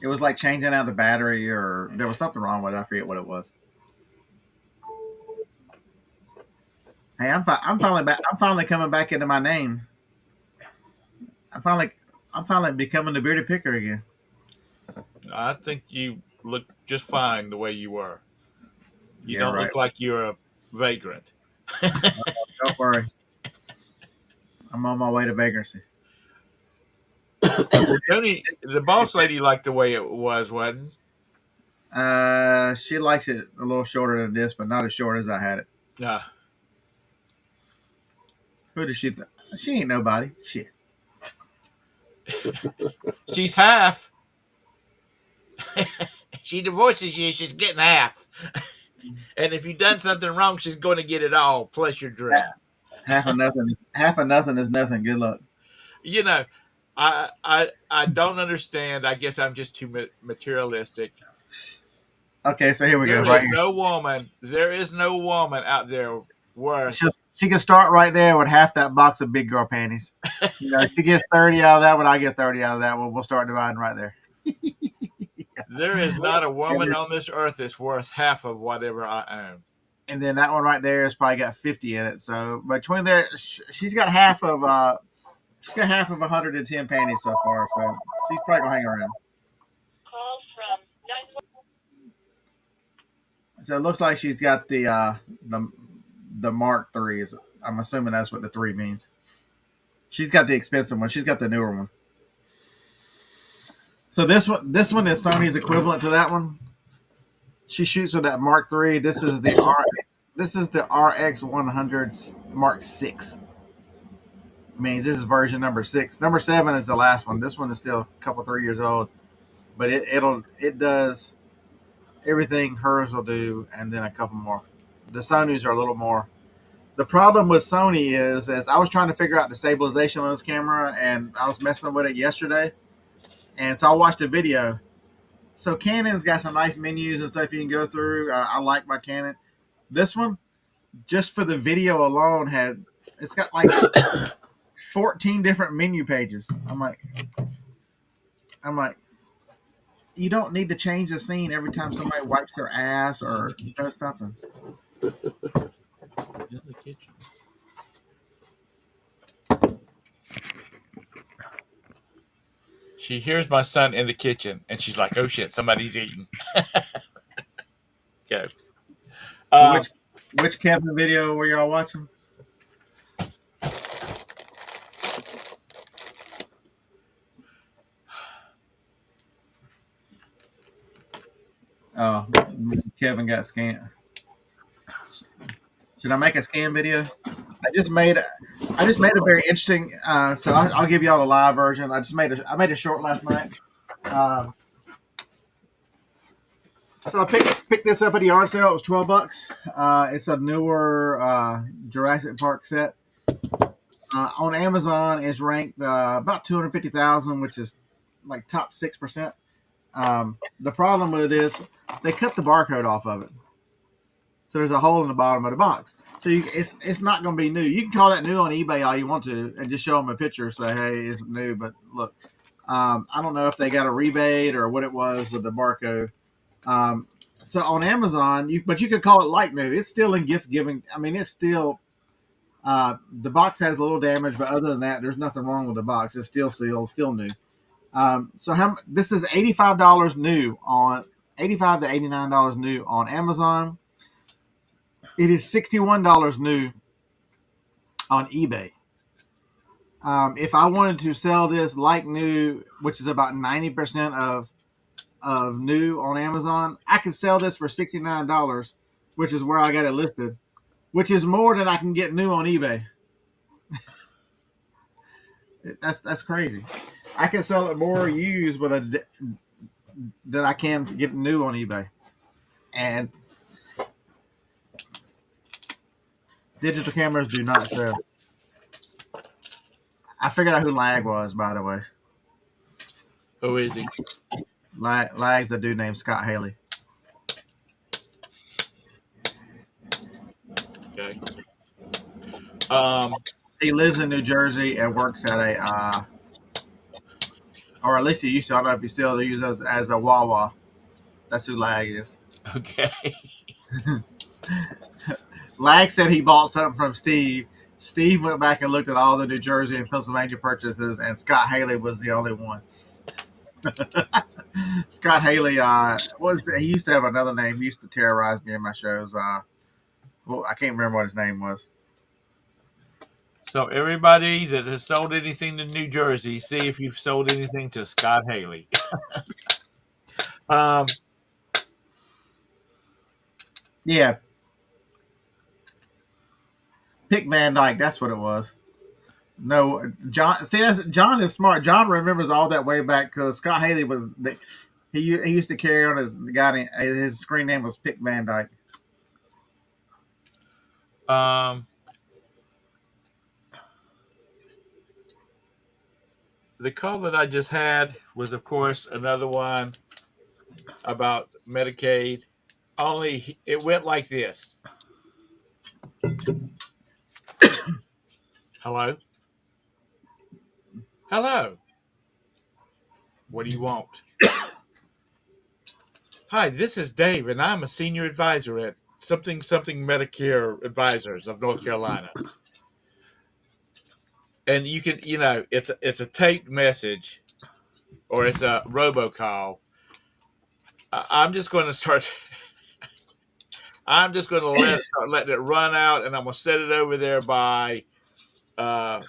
It was like changing out the battery, or there was something wrong with it. I forget what it was. Hey, I'm finally back. I'm finally coming back into my name. I'm finally becoming the bearded picker again. I think you look just fine the way you were. You don't right. look like you're a vagrant. Don't worry. I'm on my way to vagrancy. Tony, the boss lady liked the way it was, wasn't? She likes it a little shorter than this, but not as short as I had it. Yeah. Who does she? She ain't nobody. Shit. She's half. She divorces you, she's getting half. And if you've done something wrong, she's going to get it all, plus your drink. Half of nothing. Half of nothing is nothing. Good luck. You know, I don't understand. I guess I'm just too materialistic. Okay, so here we go. There Right is here. no woman. There is no woman out there worth. She can start right there with half that box of big girl panties. You know, she gets 30 out of that one. I get 30 out of that one. We'll start dividing right there. There is not a woman on this earth that's worth half of whatever I own. And then that one right there has probably got 50 in it. So between there, she's got half of 110 panties so far. So she's probably gonna hang around. So it looks like she's got the Mark IIIs. I'm assuming that's what the 3 means. She's got the expensive one. She's got the newer one. So this one is Sony's equivalent to that one. She shoots with that Mark III. This is the RX 100 Mark 6. Means this is version number 6. Number 7 is the last one. This one is still a couple 3 years old, but it does everything hers will do, and then a couple more. The Sony's are a little more. The problem with Sony is I was trying to figure out the stabilization on this camera, and I was messing with it yesterday, and so I watched a video. So Canon's got some nice menus and stuff you can go through. I like my Canon. This one, just for the video alone, it's got like 14 different menu pages. I'm like, you don't need to change the scene every time somebody wipes their ass or does something. In the kitchen. She hears my son in the kitchen, and she's like, "Oh shit, somebody's eating." Go. So which Kevin video were y'all watching? Oh, Kevin got scanned. Should I make a scan video? I just made a very interesting. So I'll give y'all the live version. I made a short last night. So I picked this up at the yard sale. It was $12. It's a newer Jurassic Park set. On Amazon, it's ranked about 250,000, which is like top 6%. The problem with it is they cut the barcode off of it, so there's a hole in the bottom of the box. So it's not going to be new. You can call that new on eBay all you want to, and just show them a picture, say, "Hey, it's new." But look, I don't know if they got a rebate or what it was with the barcode. So on Amazon, you could call it like new. It's still in gift giving. I mean, it's still the box has a little damage, but other than that, there's nothing wrong with the box. It's still sealed, still new. This is $85 new on $85 to $89 new on Amazon. It is $61 new on eBay. If I wanted to sell this like new, which is about 90% of new on Amazon, I could sell this for $69, which is where I got it listed, which is more than I can get new on eBay. That's crazy. I can sell it more used than I can get new on eBay. And digital cameras do not sell. I figured out who Lag was, by the way. Who is he? Lag's a dude named Scott Haley. Okay. He lives in New Jersey and works at a, or at least he used to. I don't know if he still uses as a Wawa. That's who Lag is. Okay. Lag said he bought something from Steve. Steve went back and looked at all the New Jersey and Pennsylvania purchases, and Scott Haley was the only one. Scott Haley, he used to have another name. He used to terrorize me in my shows. Well, I can't remember what his name was. So everybody that has sold anything to New Jersey, see if you've sold anything to Scott Haley. Yeah, Pick Van Dyke. That's what it was. No, John. See, John is smart. John remembers all that way back because Scott Haley was. He used to carry on as the guy. His screen name was Pick Van Dyke. Um, the call that I just had was, of course, another one about Medicaid. Only it went like this. Hello? Hello. What do you want? Hi, this is Dave, and I'm a senior advisor at something Medicare Advisors of North Carolina. And you can, it's a taped message or it's a robocall. I'm just going to start. I'm just going to start letting it run out, and I'm going to set it over there by a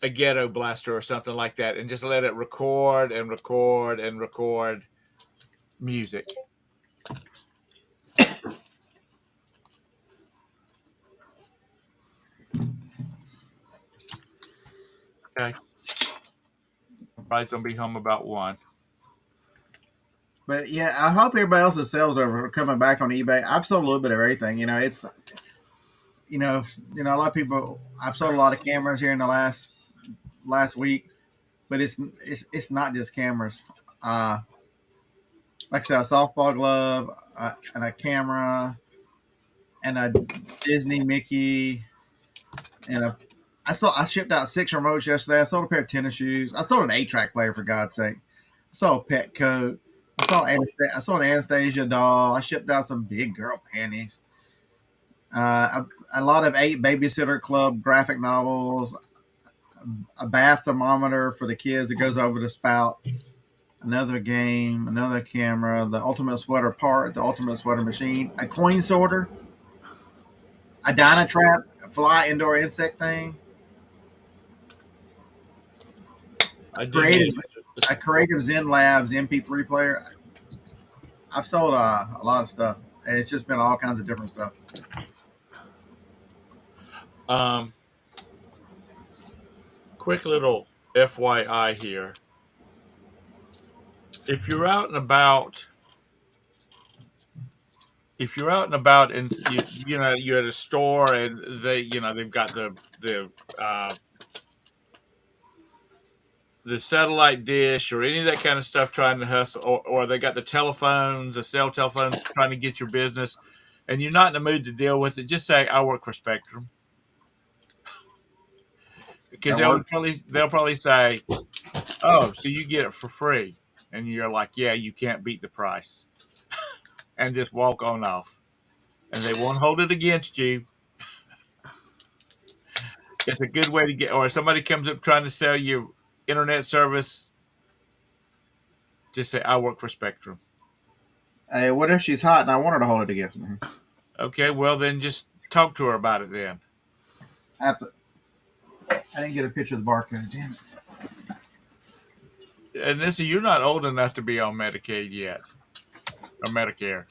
ghetto blaster or something like that, and just let it record and record and record music. Okay. I'm probably going to be home about 1. But yeah, I hope everybody else's sales are coming back on eBay. I've sold a little bit of everything. It's a lot of people. I've sold a lot of cameras here in the last week, but it's not just cameras. Like I said, a softball glove and a camera and a Disney Mickey and I shipped out 6 remotes yesterday. I sold a pair of tennis shoes. I sold an 8-track player for God's sake. I sold a pet coat. I sold an Anastasia doll. I shipped out some big girl panties. A lot of 8 Babysitter Club graphic novels. A bath thermometer for the kids that goes over the spout. Another game, another camera, the Ultimate Sweater part, the Ultimate Sweater machine, a coin sorter, a Dynatrap fly indoor insect thing, a creative Zen Labs MP3 player. I've sold a lot of stuff, and it's just been all kinds of different stuff. Quick little FYI here. If you're out and about and you're at a store and they've got the satellite dish or any of that kind of stuff trying to hustle, or they got the cell telephones trying to get your business, and you're not in the mood to deal with it, just say, I work for Spectrum. Because they'll probably say, oh, so you get it for free. And you're like, yeah, you can't beat the price. And just walk on off. And they won't hold it against you. It's a good way to get, or if somebody comes up trying to sell you internet service, just say, I work for Spectrum. Hey, what if she's hot and I want her to hold it against me? Okay, well then just talk to her about it then. I didn't get a picture of the barcode, damn it. And listen, you're not old enough to be on Medicaid yet. Or Medicare.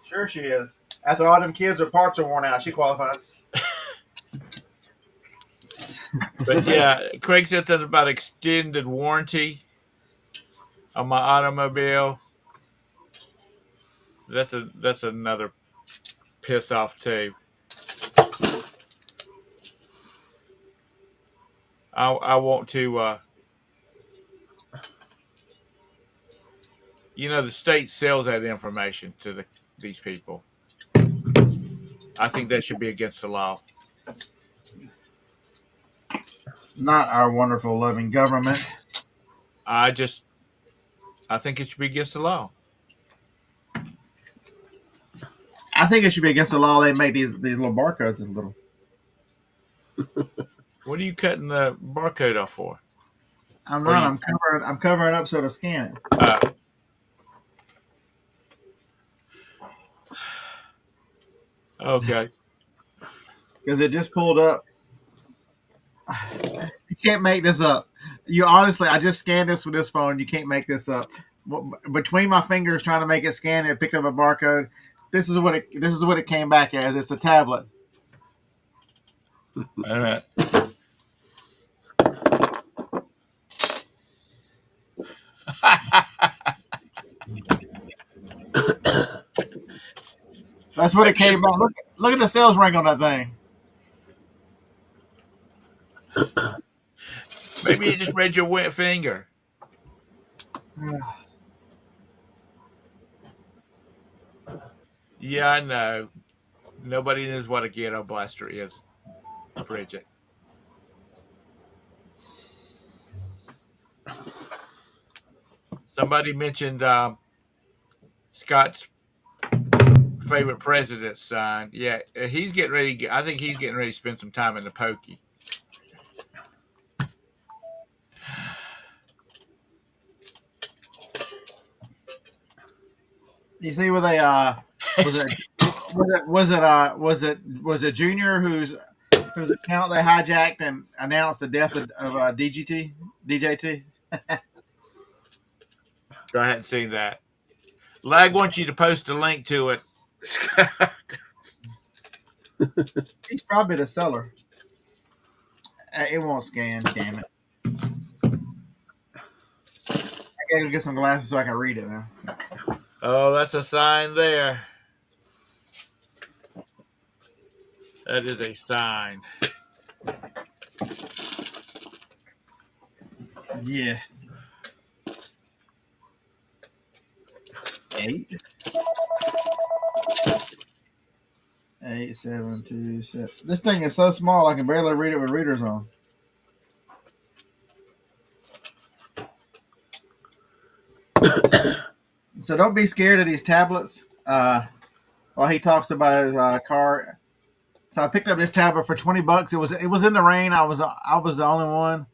Sure she is. After all them kids, her parts are worn out, she qualifies. But yeah, Craig said that about extended warranty on my automobile. That's another piss off too. I want to the state sells that information to these people. I think that should be against the law. Not our wonderful, loving government. I think it should be against the law. I think it should be against the law. They make these little barcodes as little. What are you cutting the barcode off for? I'm not. I'm covering up so to scan it. Okay. Because it just pulled up. You can't make this up. You honestly, I just scanned this with this phone. You can't make this up. between my fingers trying to make it scan. It picked up a barcode. This is what it came back as. It's a tablet. Wait a minute. That's what it came back. Look at the sales rank on that thing. Maybe it just read your wet finger. Yeah, I know. Nobody knows what a ghetto blaster is, Bridget. Somebody mentioned Scott's favorite president's son. Yeah, he's getting ready. I think he's getting ready to spend some time in the pokey. You see where they was it Junior whose account they hijacked and announced the death of DJT? I hadn't seen that. Lag wants you to post a link to it. He's probably the seller. It won't scan. Damn it! I gotta go get some glasses so I can read it now. Oh, that's a sign there. That is a sign. Yeah. 8, 7, 2, 7. This thing is so small I can barely read it with readers on. So don't be scared of these tablets. While he talks about his car, so I picked up this tablet for $20. It was in the rain. I was the only one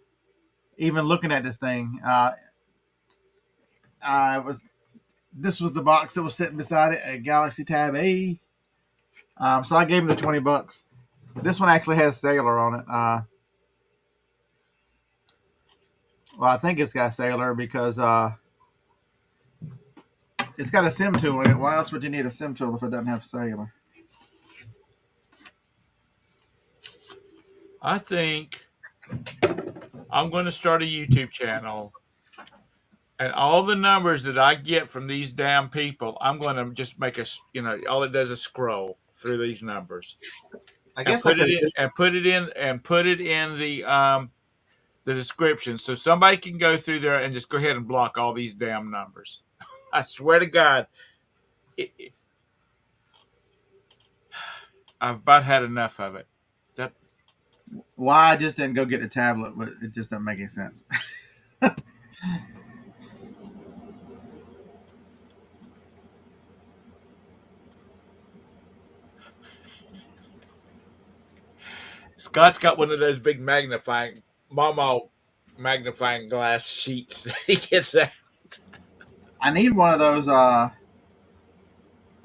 even looking at this thing. This was the box that was sitting beside it, a Galaxy Tab A. So I gave him the $20. This one actually has Sailor on it. Well, I think it's got Sailor because it's got a SIM tool in it. Why else would you need a SIM tool if it doesn't have Sailor? I think I'm going to start a YouTube channel, and all the numbers that I get from these damn people, I'm going to just make all it does is scroll through these numbers. I guess I could put it in the description so somebody can go through there and just go ahead and block all these damn numbers. I swear to God, I've about had enough of it. Why I just didn't go get the tablet, but it just doesn't make any sense. Scott's got one of those big magnifying glass sheets that he gets out. I need one of those.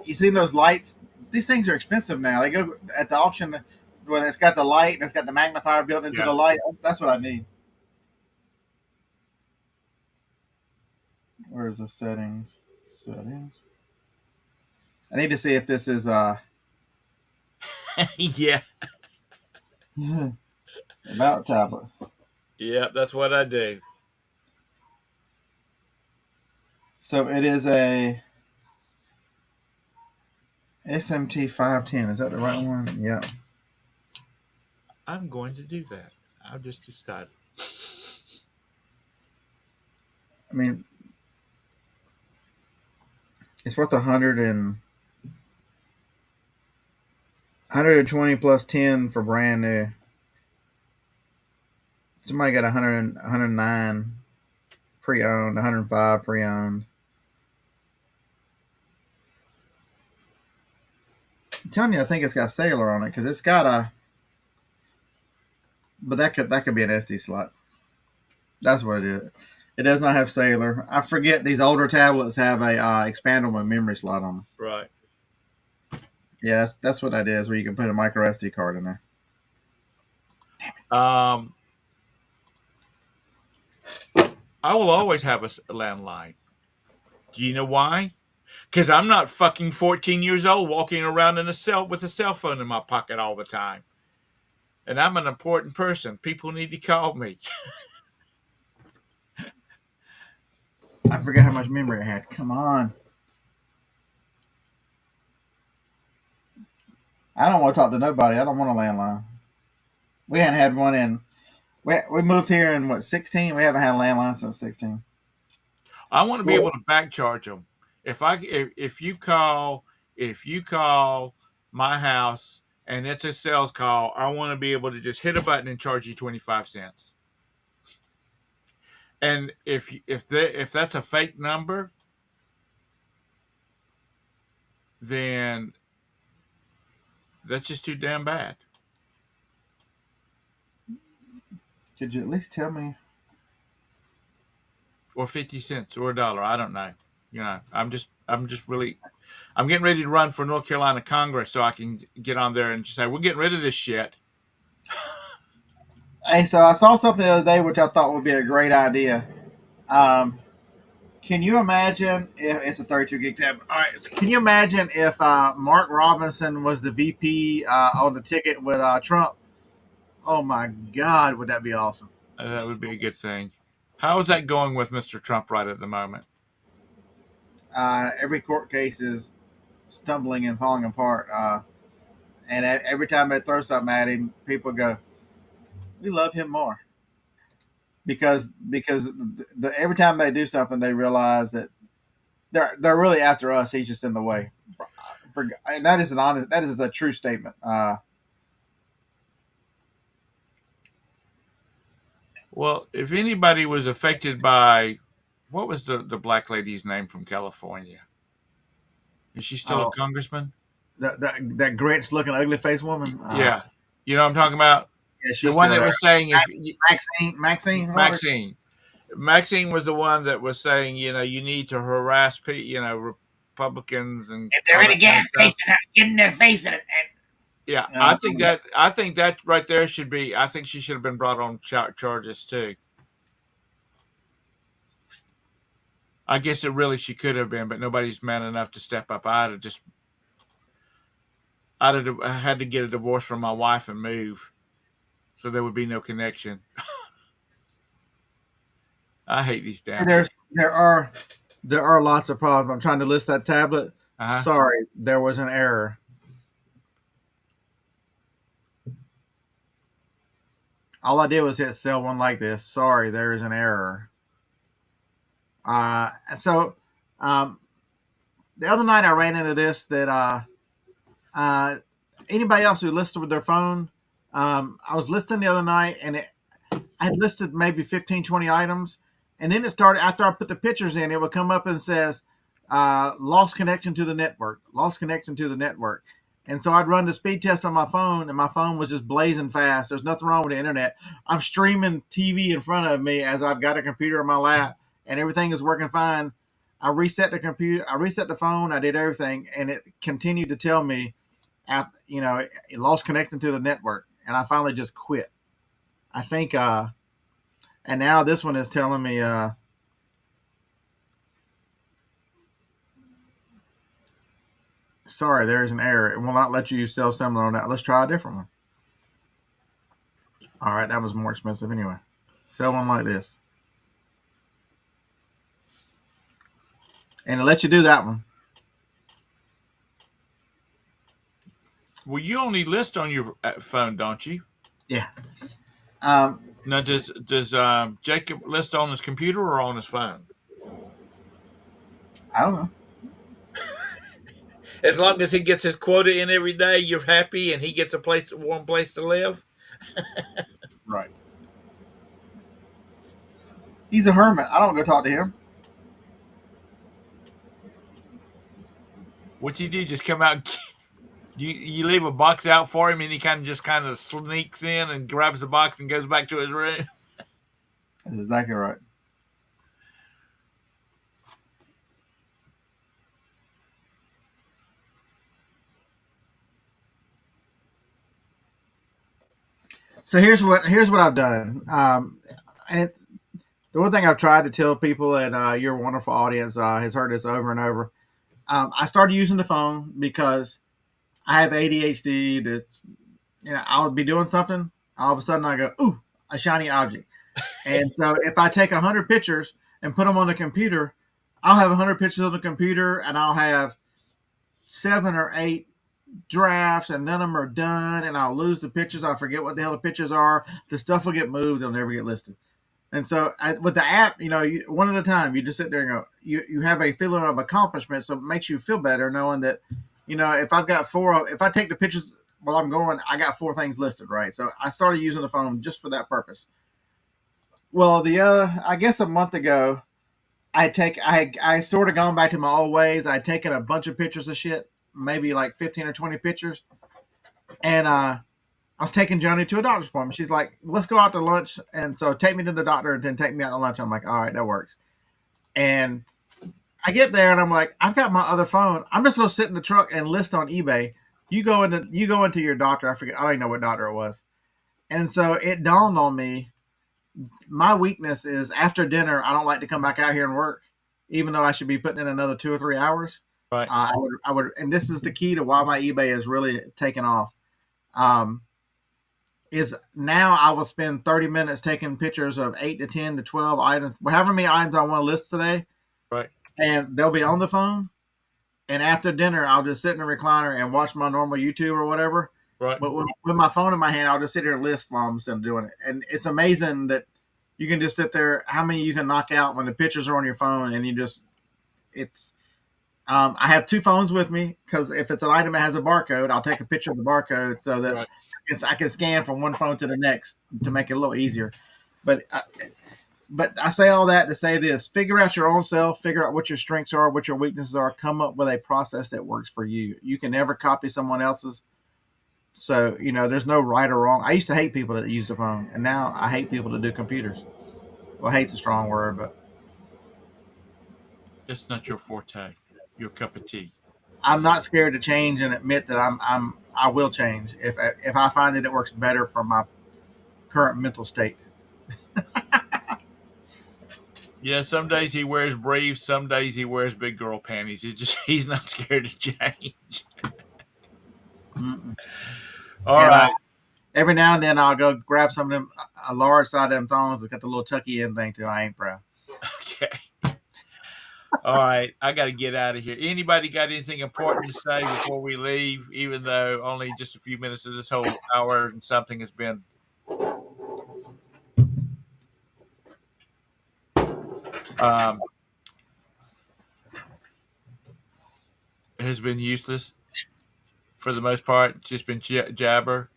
You see those lights? These things are expensive now. They go at the auction where it's got the light and it's got the magnifier built into the light. That's what I need. Where's the settings? Settings. I need to see if this is Yeah. about tablet. Yeah, that's what I do. So it is a SMT 510. Is that the right one? Yeah. I'm going to do that. I've just decided. I mean, it's worth 120 plus 10 for brand new. Somebody got 109 pre-owned, 105 pre-owned. I'm telling you, I think it's got Sailor on it because it's got a. But that could be an SD slot. That's what it is. It does not have Sailor. I forget these older tablets have a expandable memory slot on them. Right. Yeah, that's what that is, where you can put a micro SD card in there. I will always have a landline. Do you know why? Because I'm not fucking 14 years old walking around in a cell with a cell phone in my pocket all the time. And I'm an important person. People need to call me. I forget how much memory I had. Come on. I don't want to talk to nobody. I don't want a landline. We hadn't had one in. We moved here in what 16. We haven't had a landline since 16. I want to be able Well, to back charge them. If you call my house and it's a sales call, I want to be able to just hit a button and charge you 25 cents. And if that's a fake number, then that's just too damn bad. could you at least tell me? Or 50 cents or $1. I don't know. I'm getting ready to run for North Carolina Congress so I can get on there and just say we're getting rid of this shit. Hey, so I saw something the other day which I thought would be a great idea. Um, can you imagine if it's a 32 gig tab? All right, so can you imagine if Mark Robinson was the VP on the ticket with Trump? Oh my God, would that be awesome? That would be a good thing. How is that going with Mr. Trump right at the moment? Every court case is stumbling and falling apart. And every time they throw something at him, people go, "We love him more," because every time they do something, they realize that they're really after us. He's just in the way. And that is that is a true statement. Well, if anybody was affected by what was the black lady's name from California? Is she still a Oh, congressman? that Grinch looking ugly face woman. Yeah. You know what I'm talking about? Yeah, The she's one still that there. was saying if Maxine Waters. Maxine. Maxine was the one that was saying, you need to harass Republicans and If they're all in a that kind of gas stuff. station, get in their face and Yeah, Uh, I think that right there should be. I think she should have been brought on charges too. I guess it really she could have been, but nobody's man enough to step up. I'd have had to get a divorce from my wife and move, so there would be no connection. I hate these damn things. there are lots of problems. I'm trying to list that tablet. Uh-huh. Sorry, there was an error. All I did was hit sell one like this. Sorry, there is an error. So the other night I ran into this that uh, anybody else who listed with their phone, I was listing the other night and I had listed maybe 15, 20 items. And then it started, after I put the pictures in, it would come up and says, lost connection to the network, lost connection to the network. And so I'd run the speed test on my phone, and my phone was just blazing fast. There's nothing wrong with the internet. I'm streaming TV in front of me as I've got a computer on my lap, and everything is working fine. I reset the computer, I reset the phone, I did everything, and it continued to tell me, it lost connection to the network. And I finally just quit. I think, and now this one is telling me, sorry, there is an error. It will not let you sell similar on that. Let's try a different one. All right, that was more expensive anyway. Sell one like this. And it lets you do that one. Well, you only list on your phone, don't you? Yeah. Now, does Jacob list on his computer or on his phone? I don't know. As long as he gets his quota in every day, you're happy, and he gets a warm place to live. Right. He's a hermit. I don't go talk to him. What you do? Just come out. And you leave a box out for him, and he kind of sneaks in and grabs the box and goes back to his room. That's exactly right. So here's what I've done. And the one thing I've tried to tell people, and your wonderful audience has heard this over and over. I started using the phone because I have ADHD. That I'll be doing something, all of a sudden I go, ooh, a shiny object, and so if I take 100 pictures and put them on the computer, I'll have 100 pictures on the computer, and I'll have 7 or 8 drafts, and none of them are done, and I'll lose the pictures. I forget what the hell the pictures are. The stuff will get moved. They'll never get listed. And so with the app, one at a time, you just sit there and go, you have a feeling of accomplishment. So it makes you feel better knowing that, if I've got if I take the pictures while I'm going, I got 4 things listed, right? So I started using the phone just for that purpose. Well, I guess a month ago, I sort of gone back to my old ways. I'd taken a bunch of pictures of shit, maybe like 15 or 20 pictures. And, I was taking Johnny to a doctor's appointment. She's like, let's go out to lunch. And so take me to the doctor and then take me out to lunch. I'm like, all right, that works. And I get there and I'm like, I've got my other phone. I'm just going to sit in the truck and list on eBay. You go into your doctor. I forget. I don't even know what doctor it was. And so it dawned on me, my weakness is after dinner, I don't like to come back out here and work, even though I should be putting in another 2 or 3 hours. Right. I would, and this is the key to why my eBay is really taken off. Is now I will spend 30 minutes taking pictures of 8 to 10 to 12 items, however many items I want to list today. Right. And they'll be on the phone. And after dinner, I'll just sit in the recliner and watch my normal YouTube or whatever. Right. But with my phone in my hand, I'll just sit here and list while I'm still doing it. And it's amazing that you can just sit there, how many you can knock out when the pictures are on your phone. And I have 2 phones with me because if it's an item that has a barcode, I'll take a picture of the barcode so that I can scan from one phone to the next to make it a little easier. But I say all that to say this: figure out your own self, figure out what your strengths are, what your weaknesses are, come up with a process that works for you. You can never copy someone else's. So, there's no right or wrong. I used to hate people that use the phone, and now I hate people that do computers. Well, hate's a strong word, but it's not your forte, your cup of tea. I'm not scared to change and admit that I will change if I find that it works better for my current mental state. Yeah, some days he wears briefs, some days he wears big girl panties. He's not scared to change. All right. Every now and then I'll go grab some of them, a large side of them thongs that got the little tucky in thing too. I ain't proud. Okay. All right, I got to get out of here. Anybody got anything important to say before we leave, even though only just a few minutes of this whole hour and something has been useless for the most part. It's just been jabber.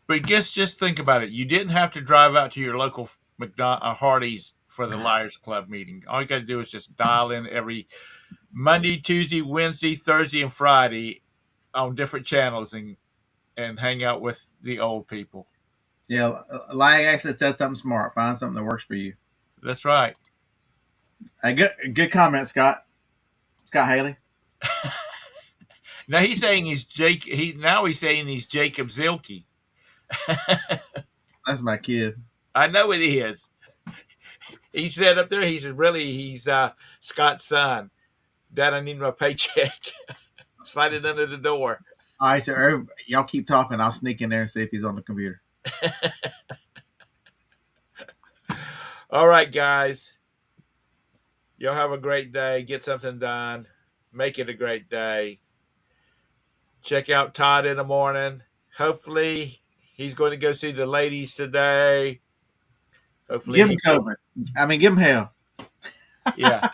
But just think about it. You didn't have to drive out to your local Hardee's for the Liars Club meeting. All you got to do is just dial in every Monday, Tuesday, Wednesday, Thursday, and Friday on different channels and hang out with the old people. Yeah, Lag actually said something smart. Find something that works for you. That's right. Good comment, Scott Haley. Now he's saying he's Jake. He's saying he's Jacob Zilke. That's my kid. I know it is. He said up there, he's Scott's son. Dad, I need my paycheck. Slide it under the door. All right, so y'all keep talking. I'll sneak in there and see if he's on the computer. All right, guys. Y'all have a great day. Get something done. Make it a great day. Check out Todd in the morning. Hopefully, he's going to go see the ladies today. Hopefully, give him COVID. Give him hell. Yeah.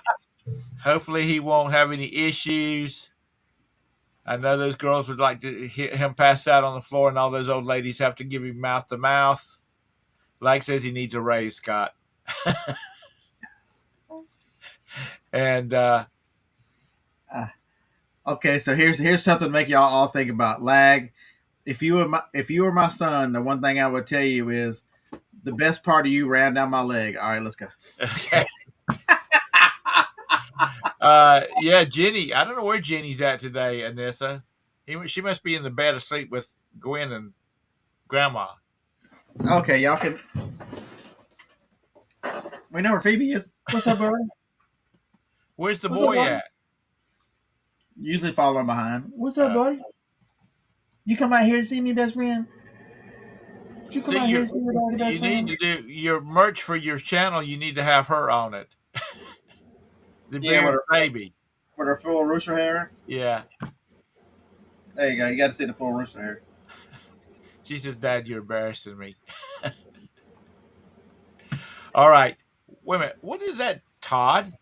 Hopefully, he won't have any issues. I know those girls would like to hear him pass out on the floor, and all those old ladies have to give him mouth to mouth. Like says he needs a raise, Scott. And okay, so here's something to make y'all all think about. Lag, if you were my son, the one thing I would tell you is the best part of you ran down my leg. All right, let's go. Okay. Yeah, Jenny. I don't know where Jenny's at today, Anissa. She must be in the bed asleep with Gwen and Grandma. Okay, y'all can. We know where Phoebe is. What's up, buddy? Where's the What's up, boy buddy? at? Usually following behind. What's up, buddy? You come out here to see me, best friend? Did you come See, out here to see your daddy, best you friend? need to do your merch for your channel. You need to have her on it. The Yeah, Beard's baby. With her full rooster hair. Yeah. There you go. You got to see the full rooster hair. She says, Dad, you're embarrassing me. All right. Wait a minute. What is that, Todd?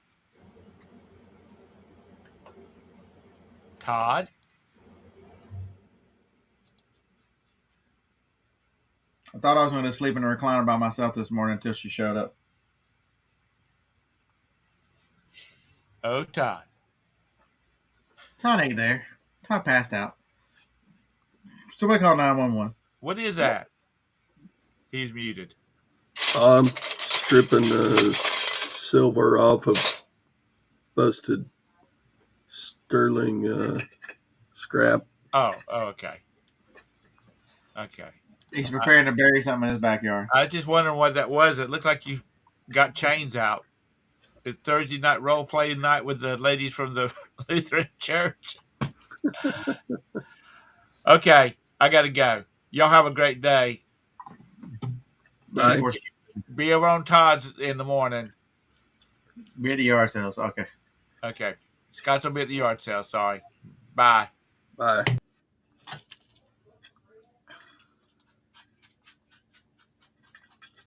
Todd? I thought I was going to sleep in a recliner by myself this morning until she showed up. Oh, Todd. Todd ain't there. Todd passed out. Somebody call 911. What is that? He's muted. I'm stripping the silver off of busted sterling scrap. Oh, okay. Okay. He's preparing to bury something in his backyard. I just wondering what that was. It looked like you got chains out. It's Thursday night role play night with the ladies from the Lutheran Church. Okay, I got to go. Y'all have a great day. Bye. Be over on Todd's in the morning. Be at the yard sales. Okay. Okay. Scott's will be at the yard sale. Sorry. Bye. Bye.